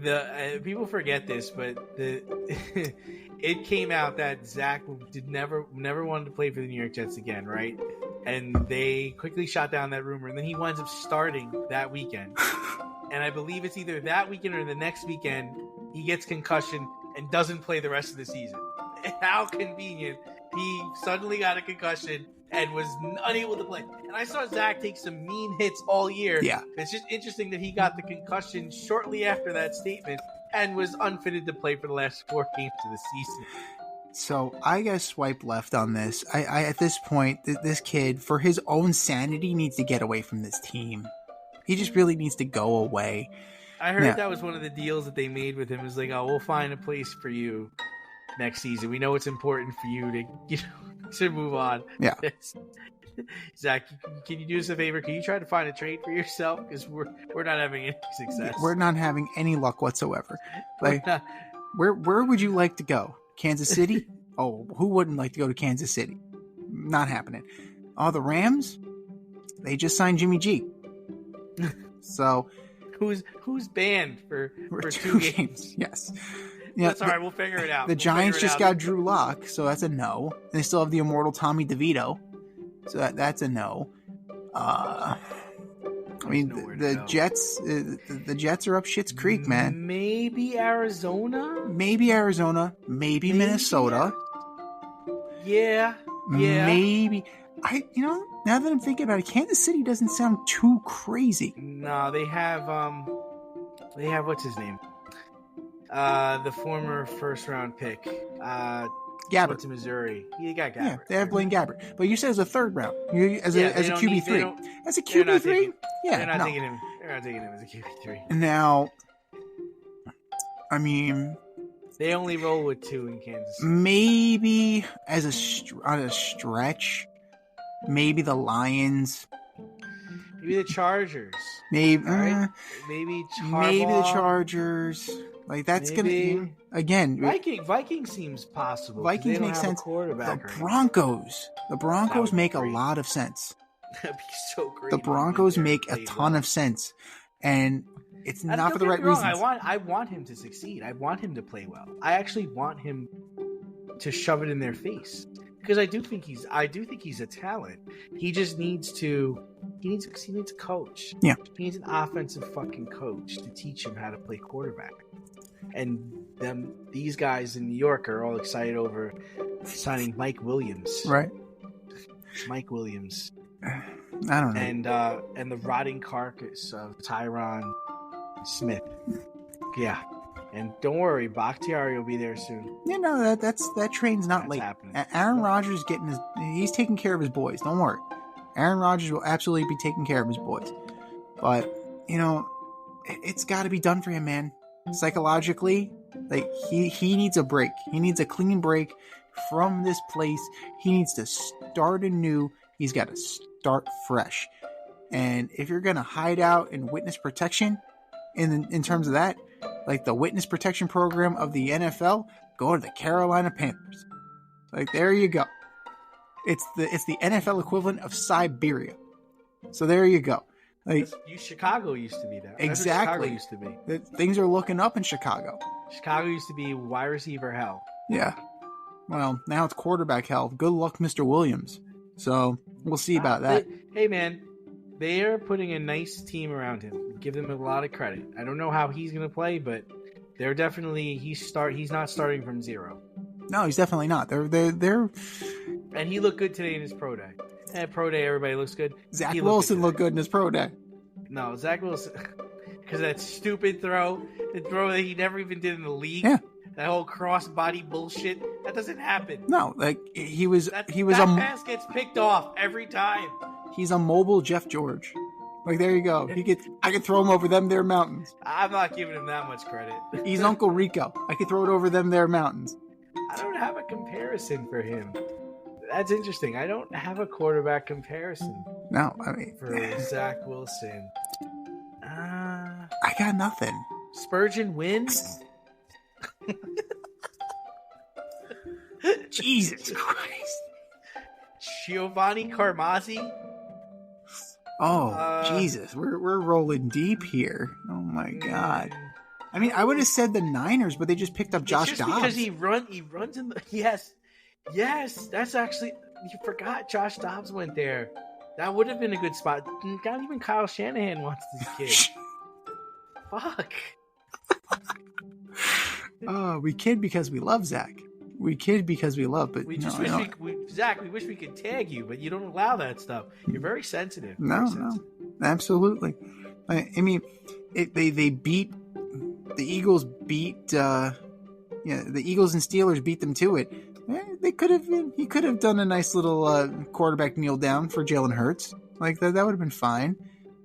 the people forget this, but it came out that Zach never wanted to play for the New York Jets again, right? And they quickly shot down that rumor, and then he winds up starting that weekend. And I believe it's either that weekend or the next weekend he gets concussion and doesn't play the rest of the season. How convenient. He suddenly got a concussion and was unable to play. And I saw Zach take some mean hits all year. Yeah. It's just interesting that he got the concussion shortly after that statement and was unfitted to play for the last 4 games of the season. So I gotta swipe left on this. I at this point, this kid, for his own sanity, needs to get away from this team. He just really needs to go away. I heard that was one of the deals that they made with him. Is like, oh, we'll find a place for you next season. We know it's important for you to move on. Yeah. Zach, can you do us a favor? Can you try to find a trade for yourself? Because we're not having any success. We're not having any luck whatsoever. Like, where would you like to go? Kansas City? Oh, who wouldn't like to go to Kansas City? Not happening. Oh, the Rams? They just signed Jimmy G. So who's banned for 2 games? Yes. Yeah, that's all right. We'll figure it out. The Giants just got Drew Lock, so that's a no. They still have the immortal Tommy DeVito, so that's a no. I mean, the Jets. The Jets are up Schitt's Creek, man. Maybe Arizona. Maybe Minnesota. Yeah. Maybe. Now that I'm thinking about it, Kansas City doesn't sound too crazy. No, they have what's his name? The former first round pick. Gabbert. Went to Missouri. You got Gabbert. Yeah, they have Blaine Gabbert. But you said as a third round. As a QB3. As a QB3? Yeah. They're not taking him. They're not taking him as a QB3. Now, I mean, they only roll with 2 in Kansas City. Maybe on a stretch, maybe the Lions. Maybe the Chargers. Maybe maybe the Chargers. Like that's gonna again. Viking seems possible. Vikings make sense. The Broncos make a lot of sense. That'd be so great. The Broncos make a ton of sense, and it's not for the right reasons. I want him to succeed. I want him to play well. I actually want him to shove it in their face because I do think he's a talent. He just needs to. He needs a coach. Yeah. He needs an offensive fucking coach to teach him how to play quarterback. And these guys in New York are all excited over signing Mike Williams. Right. Mike Williams. I don't know. And the rotting carcass of Tyron Smith. Yeah. And don't worry, Bakhtiari will be there soon. Yeah, no, that train's not late. Happening. Aaron Rodgers he's taking care of his boys. Don't worry. Aaron Rodgers will absolutely be taking care of his boys. But, it's got to be done for him, man. Psychologically, like he needs a break. He needs a clean break from this place. He needs to start anew. He's got to start fresh. And if you're going to hide out in witness protection in terms of that, like the witness protection program of the NFL, go to the Carolina Panthers. Like, there you go. It's the NFL equivalent of Siberia. So there you go. Like, Chicago used to be that. Exactly. Chicago used to be. Things are looking up in Chicago. Chicago used to be wide receiver hell. Yeah. Well, now it's quarterback hell. Good luck, Mr. Williams. So we'll see about that. Hey, man, they are putting a nice team around him. Give them a lot of credit. I don't know how he's going to play, but they're definitely he's not starting from zero. No, he's definitely not. They're And he looked good today in his pro day. At pro day, everybody looks good. Zach Wilson looked good in his pro day. No, Zach Wilson, because that stupid throw that he never even did in the league. Yeah. That whole cross-body bullshit, that doesn't happen. No, like that pass gets picked off every time. He's a mobile Jeff George. Like, there you go. I could throw him over them there mountains. I'm not giving him that much credit. He's Uncle Rico. I could throw it over them there mountains. I don't have a comparison for him. That's interesting. I don't have a quarterback comparison. No, I mean, for Zach Wilson. I got nothing. Spurgeon wins. Jesus Christ. Giovanni Carmazzi. Oh, Jesus. We're rolling deep here. Oh my God. I mean, I would have said the Niners, but they just picked up Josh Dobbs. Because he runs in the Yes, that's actually, you forgot Josh Dobbs went there. That would have been a good spot. Not even Kyle Shanahan wants this kid. Fuck. Oh, we kid because we love Zach. We kid because we love, but Zach, we wish we could tag you, but you don't allow that stuff. You're very sensitive. No, absolutely. I mean, they beat the Eagles. The Eagles and Steelers beat them to it. He could have done a nice little quarterback kneel down for Jalen Hurts. Like that would have been fine.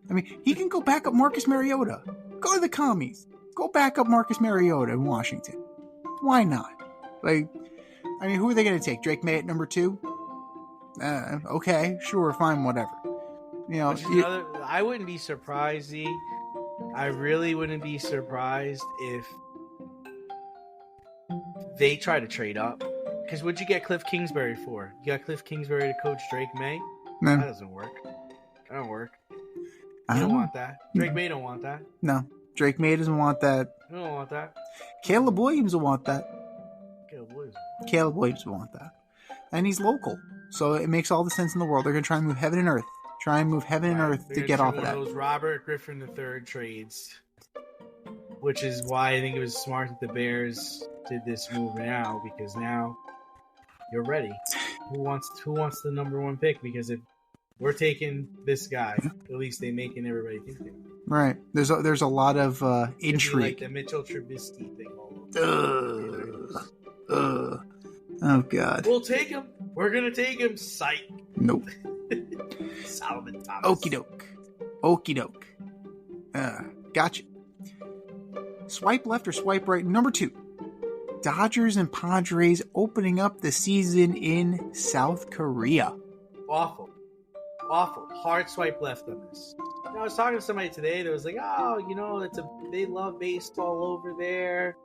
I mean, he can go back up Marcus Mariota. Go to the commies. Go back up Marcus Mariota in Washington. Why not? Like, I mean, who are they going to take? Drake May at number 2? Okay, sure, fine, whatever. I wouldn't be surprised, Z. I really wouldn't be surprised if they try to trade up. Because what'd you get Cliff Kingsbury for? You got Cliff Kingsbury to coach Drake May? No. That doesn't work. That don't work. You don't want that. Drake May don't want that. No. Drake May doesn't want that. You don't want that. Caleb Williams will want that. Caleb Williams will want that. And he's local. So it makes all the sense in the world. They're going to try and move heaven and earth. To get off of that. Those Robert Griffin III trades. Which is why I think it was smart that the Bears did this move now. Because now you're ready. Who wants the number one pick? Because if we're taking this guy, at least they're making everybody think it. Right. There's a lot of intrigue. Like the Mitchell Trubisky thing. Oh God. We'll take him. We're gonna take him. Psych. Nope. Solomon Thomas. Okie doke. Gotcha. Swipe left or swipe right. Number 2. Dodgers and Padres opening up the season in South Korea. Awful. Hard swipe left on this. I was talking to somebody today that was like, they love baseball over there,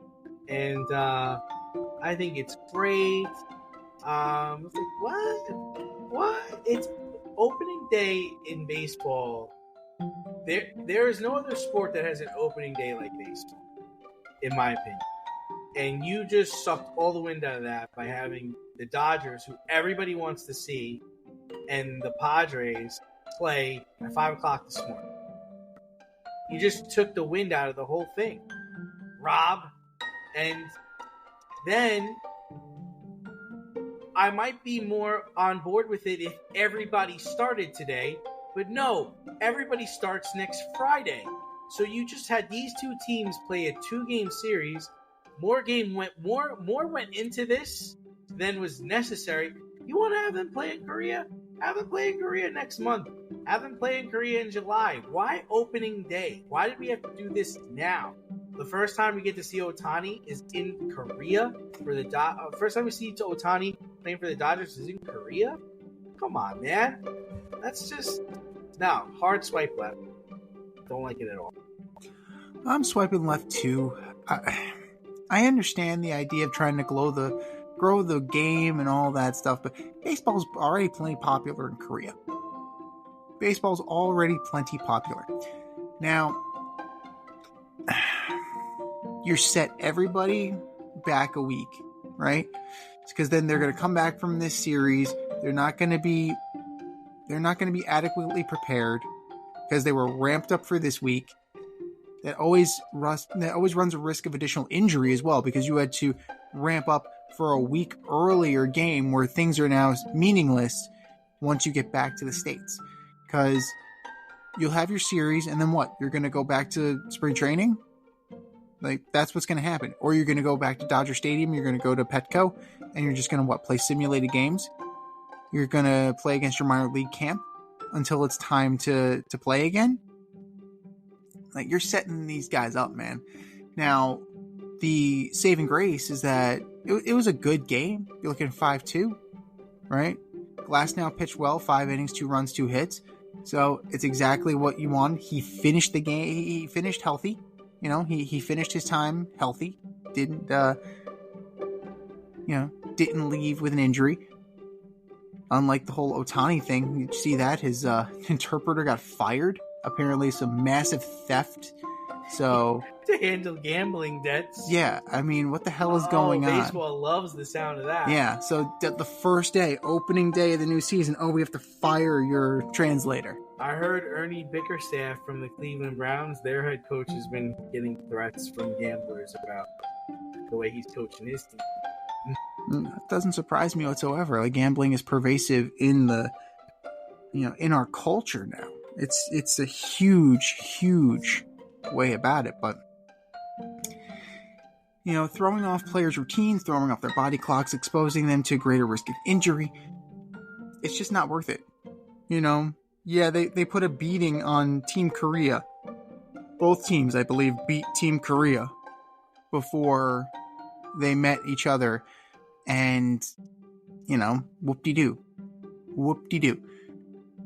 and I think it's great. I was like, what? It's opening day in baseball. There is no other sport that has an opening day like baseball, in my opinion. And you just sucked all the wind out of that by having the Dodgers, who everybody wants to see, and the Padres play at 5 o'clock this morning. You just took the wind out of the whole thing, Rob. And then I might be more on board with it if everybody started today, but no, everybody starts next Friday. So you just had these two teams play a 2-game series. More went into this than was necessary. You want to have them play in Korea? Have them play in Korea next month. Have them play in Korea in July. Why opening day? Why did we have to do this now? The first time we get to see Ohtani is in Korea for the first time we see Ohtani playing for the Dodgers is in Korea. Come on, man. That's just hard swipe left. Don't like it at all. I'm swiping left too. I understand the idea of trying to grow the game and all that stuff, but baseball's already plenty popular in Korea. Baseball's already plenty popular. Now, you're set everybody back a week, right? Because then they're going to come back from this series. They're not going to be adequately prepared because they were ramped up for this week. That always runs a risk of additional injury as well, because you had to ramp up for a week earlier game where things are now meaningless once you get back to the States. Because you'll have your series, and then what? You're going to go back to spring training? Like, that's what's going to happen. Or you're going to go back to Dodger Stadium, you're going to go to Petco, and you're just going to, play simulated games? You're going to play against your minor league camp until it's time to play again? Like, you're setting these guys up, man. Now, the saving grace is that it was a good game. You're looking at 5-2, right? Glasnow pitched well, 5 innings, 2 runs, 2 hits. So it's exactly what you want. He finished the game. He finished healthy. He finished his time healthy. Didn't leave with an injury. Unlike the whole Ohtani thing, you see that his interpreter got fired. Apparently some massive theft. So to handle gambling debts. Yeah, I mean, what the hell is going on? Baseball loves the sound of that. Yeah, so the first day, opening day of the new season, we have to fire your translator. I heard Ernie Bickerstaff from the Cleveland Browns, their head coach, has been getting threats from gamblers about the way he's coaching his team. That doesn't surprise me whatsoever. Like, gambling is pervasive in in our culture now. It's a huge way about it, but throwing off players' routines, throwing off their body clocks, exposing them to greater risk of injury, it's just not worth it. Yeah, they put a beating on Team Korea. Both teams, I believe, beat Team Korea before they met each other, and whoop-de-doo.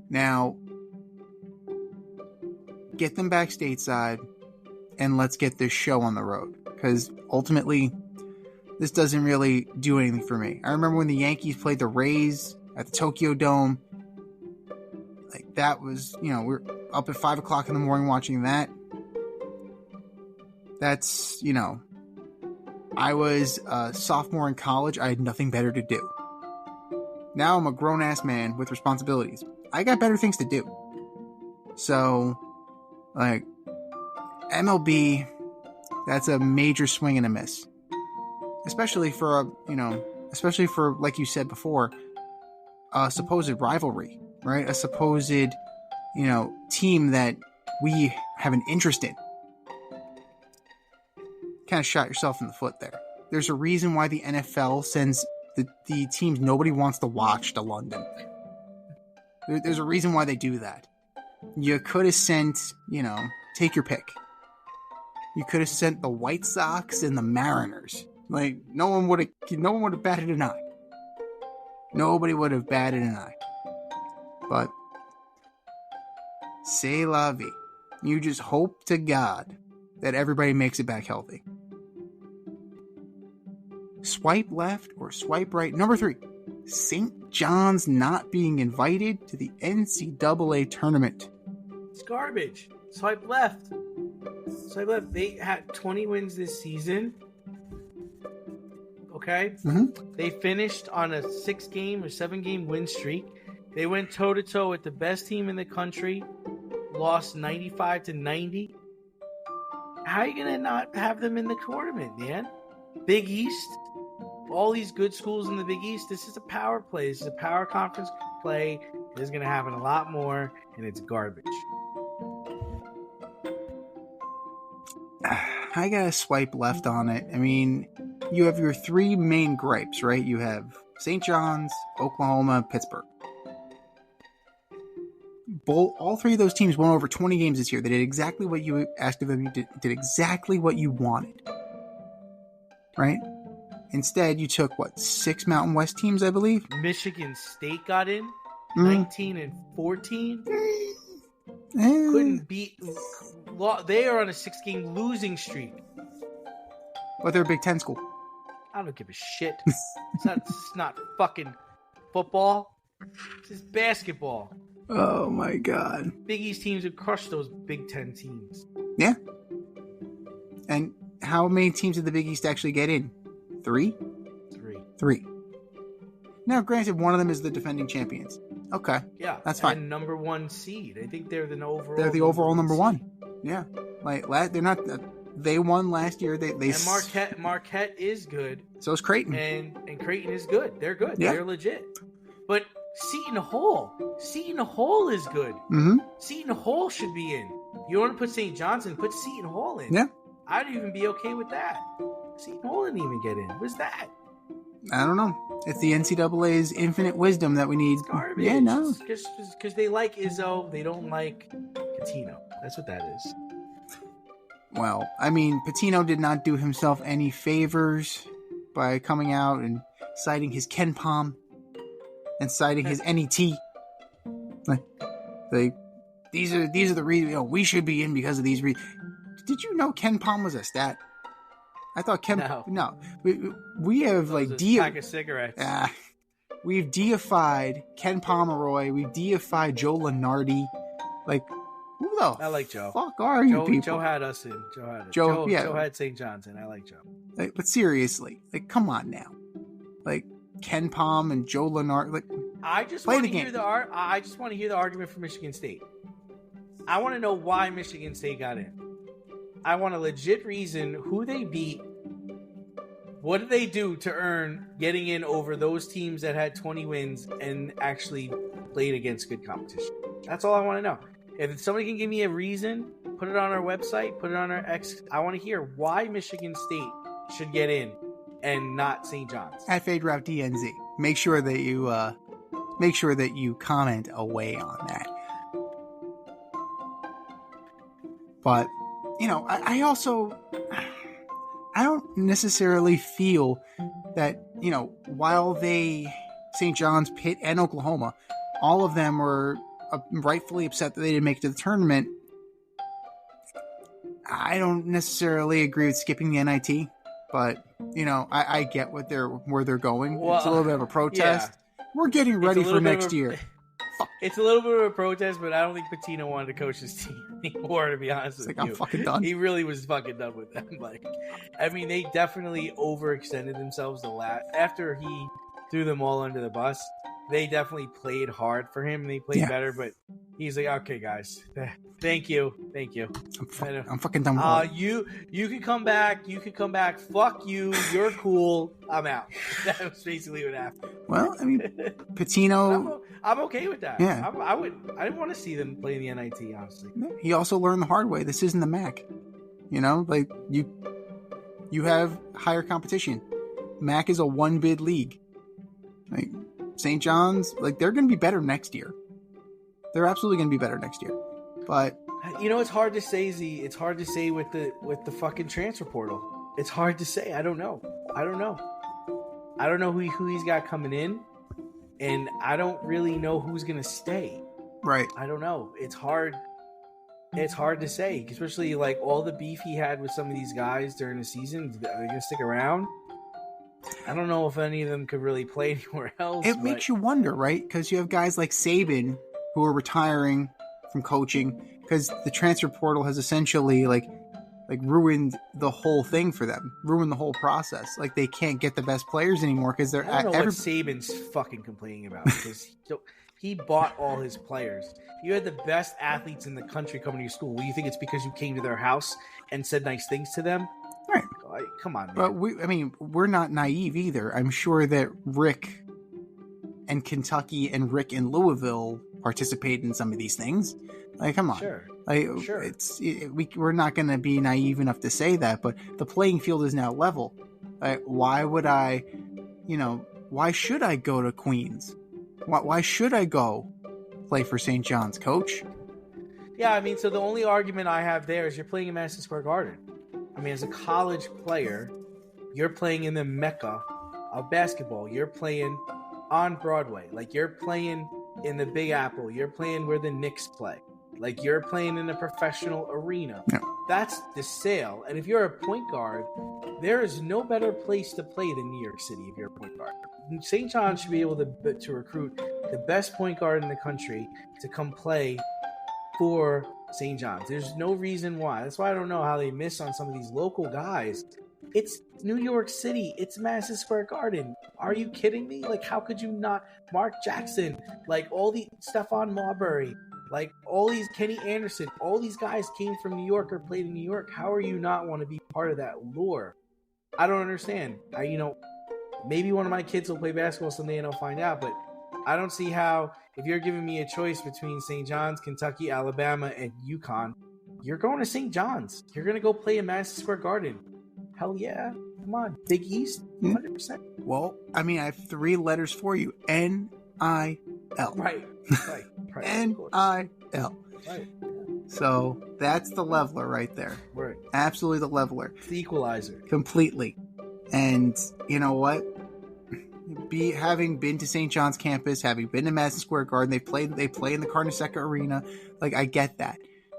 Now, get them back stateside, and let's get this show on the road. Because ultimately, this doesn't really do anything for me. I remember when the Yankees played the Rays at the Tokyo Dome. Like, that was, we're up at 5 o'clock in the morning watching that. That's, I was a sophomore in college. I had nothing better to do. Now I'm a grown-ass man with responsibilities. I got better things to do. So, like, MLB, that's a major swing and a miss. Especially for, like you said before, a supposed rivalry, right? A supposed, team that we have an interest in. Kind of shot yourself in the foot there. There's a reason why the NFL sends the teams nobody wants to watch to London. There's a reason why they do that. You could have sent, take your pick. You could have sent the White Sox and the Mariners. Like, no one would have batted an eye. Nobody would have batted an eye. But, c'est la vie. You just hope to God that everybody makes it back healthy. Swipe left or swipe right. Number 3, St. John's not being invited to the NCAA Tournament. It's garbage. Swipe left. Swipe left. They had 20 wins this season. Okay? Mm-hmm. They finished on a 6-game or 7-game win streak. They went toe-to-toe with the best team in the country. Lost 95-90. How are you going to not have them in the tournament, man? Big East? All these good schools in the Big East, this is a power play. This is a power conference play. This is going to happen a lot more, and it's garbage. I gotta swipe left on it. I mean, you have your 3 main gripes, right? You have St. John's, Oklahoma, Pittsburgh. All 3 of those teams won over 20 games this year. They did exactly what you asked of them. You did exactly what you wanted. Right? Instead, you took, 6 Mountain West teams, I believe? Michigan State got in, 19-14. Couldn't beat... They are on a 6-game losing streak. But they're a Big Ten school. I don't give a shit. It's not fucking football. It's just basketball. Oh, my God. Big East teams would crush those Big Ten teams. Yeah. And how many teams did the Big East actually get in? 3? 3. Now, granted, one of them is the defending champions. Okay. Yeah. That's fine. And number 1 seed. I think they're the overall. They're the overall number 1. Yeah. Like, they're not... They won last year. They and Marquette is good. So is Creighton. And Creighton is good. They're good. Yeah. They're legit. But Seton Hall is good. Mm-hmm. Seton Hall should be in. You want to put St. Johnson, put Seton Hall in. Yeah. I'd even be okay with that. Seton Hall didn't even get in. What's that? I don't know. It's the NCAA's infinite wisdom that we need. It's garbage. Yeah, no. Because they like Izzo. They don't like Pitino. That's what that is. Well, I mean, Pitino did not do himself any favors by coming out and citing his Ken Palm and citing his NET. These are the reasons we should be in because of these reasons. Did you know Ken Palm was a stat? I thought No. We have pack of cigarettes. We've deified Ken Pomeroy. We've deified Joe Lunardi. Who the I like Joe. Fuck are you people? Joe had us in. Joe had St. John's in. I like Joe. But seriously, come on now. Ken Palm and Joe Lunardi. I just want to hear the argument for Michigan State. I want to know why Michigan State got in. I want a legit reason who they beat. What did they do to earn getting in over those teams that had 20 wins and actually played against good competition? That's all I want to know. If somebody can give me a reason, put it on our website, put it on our X. I want to hear why Michigan State should get in and not St. John's. At FadeRouteDNZ. Make sure that you comment away on that. But I don't necessarily feel that, while St. John's, Pitt, and Oklahoma, all of them were rightfully upset that they didn't make it to the tournament. I don't necessarily agree with skipping the NIT, but, I get where they're going. Well, it's a little bit of a protest. Yeah. We're getting ready for next year. Fuck It's a little bit of a protest, but I don't think Pitino wanted to coach his team anymore, to be honest with you. I'm fucking done. He really was fucking done with them. Like, I mean, they definitely overextended themselves after he threw them all under the bus. They definitely played hard for him, and they played better, but he's like, okay, guys, thank you. I'm fucking done with it. You can come back. Fuck you. You're cool. I'm out. That was basically what happened. Well, I mean, Pitino. I'm okay with that. Yeah. I didn't want to see them play in the NIT, honestly. He also learned the hard way. This isn't the MAC. Like you have higher competition. MAC is a one bid league. Like St. John's, like they're going to be better next year. They're absolutely going to be better next year. But it's hard to say, Z. It's hard to say with the fucking transfer portal. It's hard to say. I don't know who he's got coming in, and I don't really know who's going to stay. Right. I don't know. It's hard to say, especially like all the beef he had with some of these guys during the season. Are they going to stick around? I don't know if any of them could really play anywhere else. Makes you wonder, right? Because you have guys like Saban who are retiring from coaching because the transfer portal has essentially like ruined the whole thing for them, ruined the whole process. Like they can't get the best players anymore because they're. I don't know what Saban's fucking complaining about because he bought all his players. You had the best athletes in the country coming to your school. Well, you think it's because you came to their house and said nice things to them? Right. Come on, man. But we're not naive either. I'm sure that Rick and Kentucky and Rick in Louisville participated in some of these things. Like, come on. Sure. Sure. We're not going to be naive enough to say that, but the playing field is now level. Why would I, why should I go to Queens? Why should I go play for St. John's, coach? Yeah, so the only argument I have there is you're playing in Madison Square Garden. As a college player, you're playing in the mecca of basketball. You're playing on Broadway. Like, you're playing in the Big Apple. You're playing where the Knicks play. Like, you're playing in a professional arena. Yeah. That's the sale. And if you're a point guard, there is no better place to play than New York City if you're a point guard. St. John's should be able to recruit the best point guard in the country to come play for St. John's. There's no reason why. That's why I don't know how they miss on some of these local guys. It's New York City. It's Madison Square Garden. Are you kidding me? Like, how could you not? Mark Jackson, like all the Stephon Marbury, like all these Kenny Anderson, all these guys came from New York or played in New York. How are you not want to be part of that lure? I don't understand. Maybe one of my kids will play basketball someday and I'll find out, but I don't see how, if you're giving me a choice between St. John's, Kentucky, Alabama, and UConn, you're going to St. John's. You're going to go play in Madison Square Garden. Hell yeah. Come on. Big East, 100%. Well, I have 3 letters for you. N-I-L. Right. N-I-L. Right. So that's the leveler right there. Right. Absolutely the leveler. It's the equalizer. Completely. And you know what? Having been to St. John's campus, having been to Madison Square Garden, they play in the Carnesecca Arena. Like, I get that.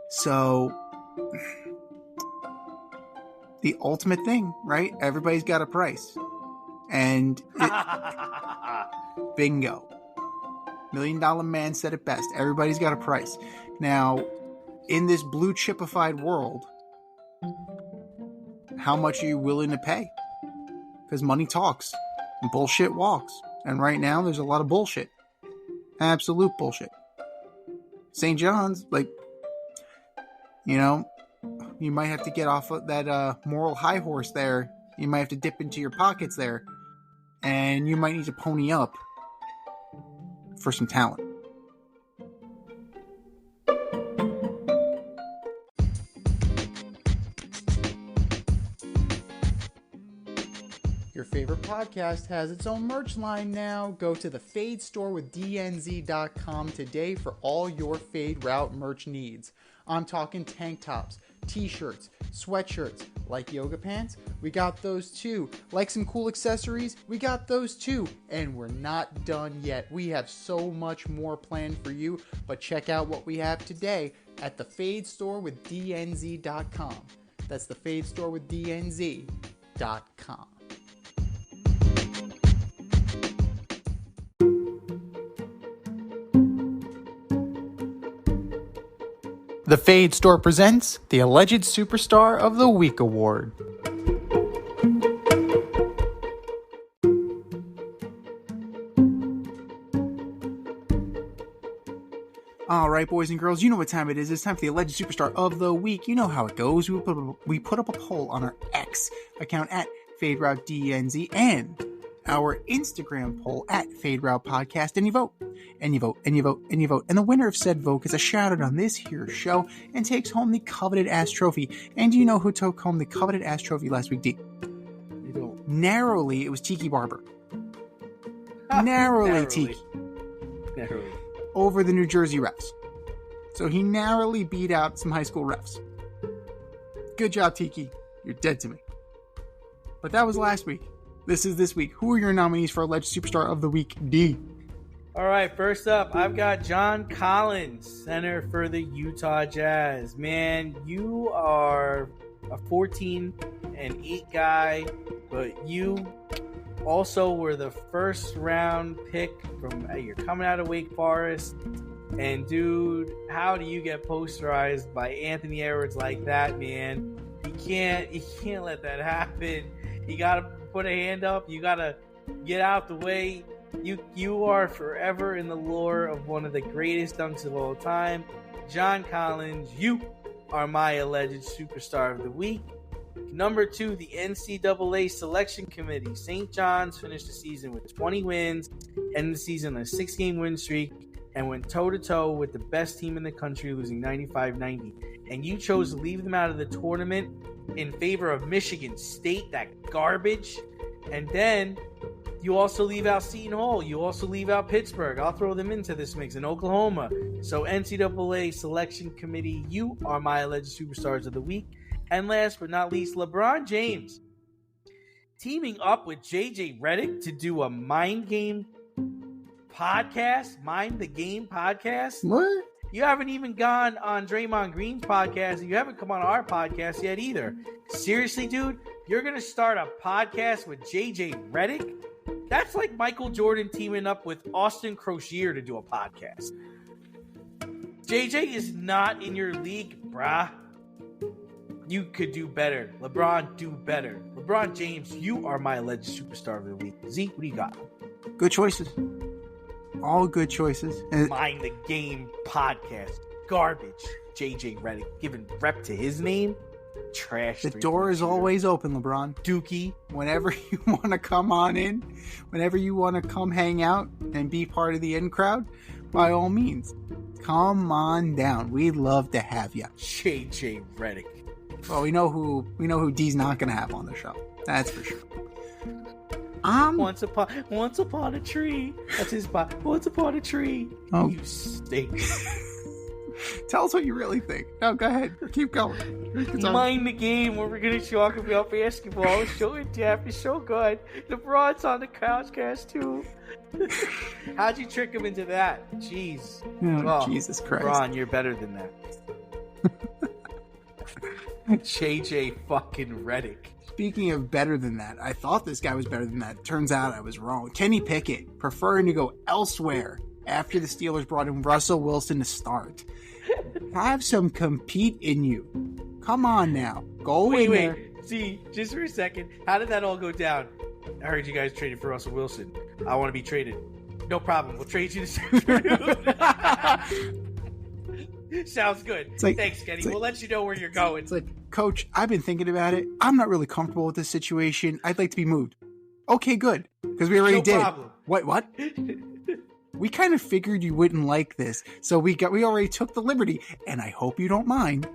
So the ultimate thing, right? Everybody's got a price. And bingo. $1 Million Man said it best. Everybody's got a price. Now, in this blue chipified world, how much are you willing to pay? Because money talks and bullshit walks. And right now, there's a lot of bullshit. Absolute bullshit. St. John's, you might have to get off of that moral high horse there. You might have to dip into your pockets there. And you might need to pony up for some talent. Your favorite podcast has its own merch line now. Go to the Fade Store with DNZ.com today for all your Fade Route merch needs. I'm talking tank tops, t-shirts, sweatshirts, like yoga pants, we got those too. Like some cool accessories, we got those too. And we're not done yet. We have so much more planned for you, but check out what we have today at the Fade Store with DNZ.com. That's the Fade Store with DNZ.com. The Fade Store presents the Alleged Superstar of the Week Award. All right, boys and girls, you know what time it is. It's time for the Alleged Superstar of the Week. You know how it goes. We put up a poll on our X account at FadeRouteDNZ and our Instagram poll at FadeRoute Podcast, and you vote. And you vote, and you vote, and you vote. And the winner of said vote gets a shout out on this here show and takes home the coveted ass trophy. And do you know who took home the coveted ass trophy last week, D? You don't. Narrowly, it was Tiki Barber. Narrowly, Tiki. Narrowly. Over the New Jersey refs. So he narrowly beat out some high school refs. Good job, Tiki. You're dead to me. But that was last week. This is this week. Who are your nominees for Alleged Superstar of the Week, D? All right, first up, I've got John Collins, center for the Utah Jazz. Man, you are a 14-8 guy, but you also were the first round pick you're coming out of Wake Forest. And dude, how do you get posterized by Anthony Edwards like that, man? You can't let that happen. You gotta put a hand up. You gotta get out the way. You are forever in the lore of one of the greatest dunks of all time. John Collins, you are my alleged superstar of the week. Number 2, the NCAA Selection Committee. St. John's finished the season with 20 wins, ended the season on a 6-game win streak, and went toe-to-toe with the best team in the country, losing 95-90. And you chose to leave them out of the tournament in favor of Michigan State, that garbage. And then you also leave out Seton Hall. You also leave out Pittsburgh. I'll throw them into this mix, in Oklahoma. So NCAA Selection Committee, you are my alleged superstars of the week. And last but not least, LeBron James teaming up with JJ Redick to do a Mind the Game podcast. What? You haven't even gone on Draymond Green's podcast, and you haven't come on our podcast yet either. Seriously, dude, you're going to start a podcast with JJ Redick? That's like Michael Jordan teaming up with Austin Crocier to do a podcast. JJ is not in your league, brah. You could do better. LeBron, do better. LeBron James, you are my alleged superstar of the week. Zeke, what do you got? Good choices. All good choices. Mind the Game podcast. Garbage. JJ Redick giving rep to his name. Trash. The door is always open, LeBron. Dookie. Whenever you want to come on in, whenever you want to come hang out and be part of the in crowd, by all means, come on down. We'd love to have you. JJ Redick. Well, we know who D's not going to have on the show. That's for sure. Once upon a tree. That's his spot. Once upon a tree. Oh, you stink. Tell us what you really think. No, go ahead. Keep going. Mind the Game, where we're going to talk about basketball. It's so in depth. It's so good. LeBron's on the Couchcast too. How'd you trick him into that? Jeez. Oh, Jesus Christ. LeBron, you're better than that. JJ fucking Redick. Speaking of better than that, I thought this guy was better than that. Turns out I was wrong. Kenny Pickett preferring to go elsewhere after the Steelers brought in Russell Wilson to start. Have some compete in you. Come on now. Go in there. See, just for a second, how did that all go down? I heard you guys traded for Russell Wilson. I want to be traded. No problem. We'll trade you this afternoon. Sounds good. Thanks, Kenny. We'll let you know where you're going. It's like, Coach, I've been thinking about it. I'm not really comfortable with this situation. I'd like to be moved. Okay, good. Because we already did. Problem. What? We kind of figured you wouldn't like this. So we already took the liberty. And I hope you don't mind.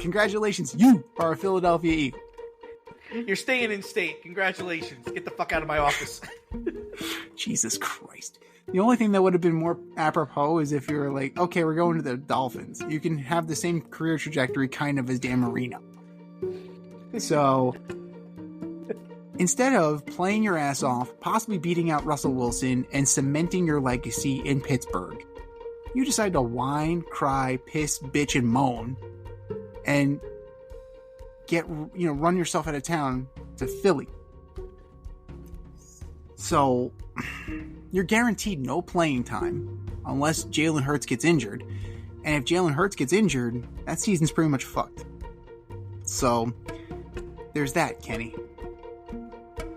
Congratulations. You are a Philadelphia Eagle. You're staying in state. Congratulations. Get the fuck out of my office. Jesus Christ. The only thing that would have been more apropos is if you were like, okay, we're going to the Dolphins. You can have the same career trajectory kind of as Dan Marino. So instead of playing your ass off, possibly beating out Russell Wilson and cementing your legacy in Pittsburgh, you decide to whine, cry, piss, bitch, and moan and run yourself out of town to Philly. So you're guaranteed no playing time unless Jalen Hurts gets injured. And if Jalen Hurts gets injured, that season's pretty much fucked. So, there's that, Kenny.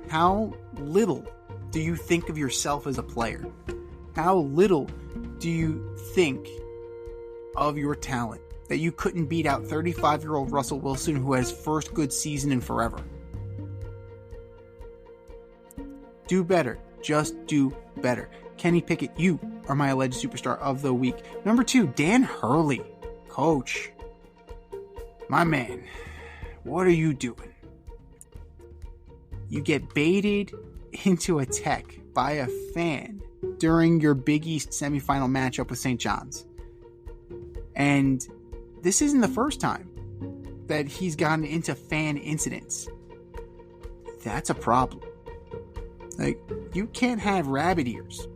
How little do you think of yourself as a player? How little do you think of your talent that you couldn't beat out 35-year-old Russell Wilson, who has first good season in forever? Do better. Just do better. Kenny Pickett, you are my alleged superstar of the week. Number 2, Dan Hurley. Coach, my man, what are you doing? You get baited into a tech by a fan during your Big East semifinal matchup with St. John's. And this isn't the first time that he's gotten into fan incidents. That's a problem. Like, you can't have rabbit ears.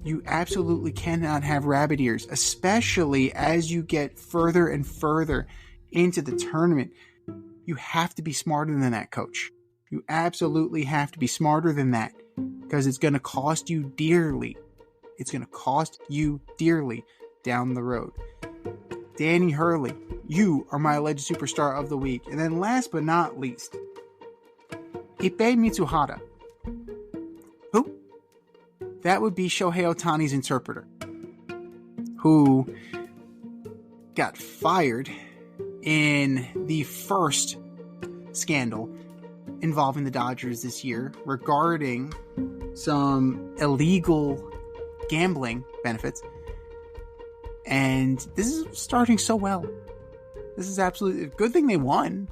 You absolutely cannot have rabbit ears, especially as you get further and further into the tournament. You have to be smarter than that, coach. You absolutely have to be smarter than that, because it's going to cost you dearly. It's going to cost you dearly down the road. Danny Hurley, you are my alleged superstar of the week. And then last but not least, Ipe Mitsuhara. Who? That would be Shohei Ohtani's interpreter, who got fired in the first scandal involving the Dodgers this year regarding some illegal gambling benefits. And this is starting so well. This is absolutely a good thing they won.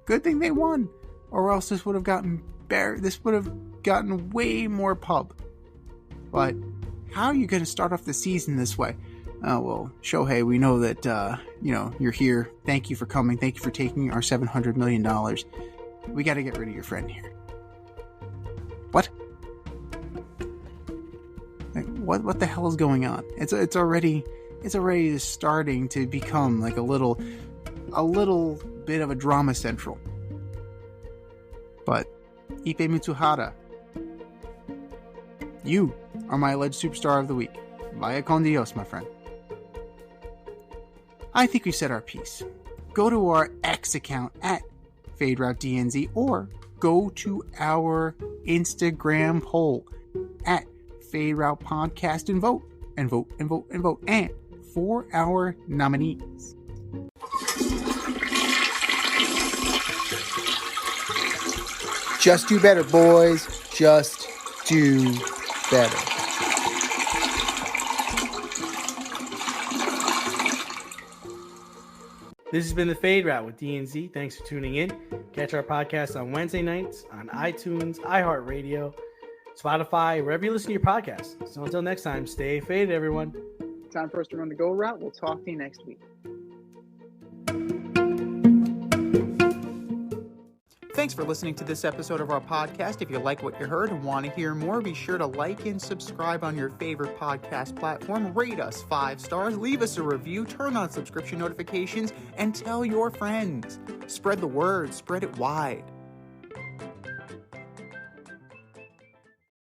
Good thing they won. Or else this would have gotten this would have gotten way more pub. But how are you going to start off the season this way? Oh, well, Shohei, we know that, you're here. Thank you for coming. Thank you for taking our $700 million. We got to get rid of your friend here. What? Like, what the hell is going on? It's already starting to become like a little bit of a drama central. But Ipe Mitsuhara, you are my alleged superstar of the week. Vaya con Dios, my friend. I think we've said our piece. Go to our X account at FadeRouteDNZ or go to our Instagram poll at FadeRoute Podcast and vote. And for our nominees. Just do better, boys. Just do better. This has been the Fade Route with DNZ. Thanks for tuning in. Catch our podcast on Wednesday nights on iTunes, iHeartRadio, Spotify, wherever you listen to your podcasts. So until next time, stay faded, everyone. Time for us to run the go route. We'll talk to you next week. Thanks for listening to this episode of our podcast. If you like what you heard and want to hear more, be sure to like and subscribe on your favorite podcast platform. Rate us 5 stars, leave us a review, turn on subscription notifications, and tell your friends. Spread the word, spread it wide.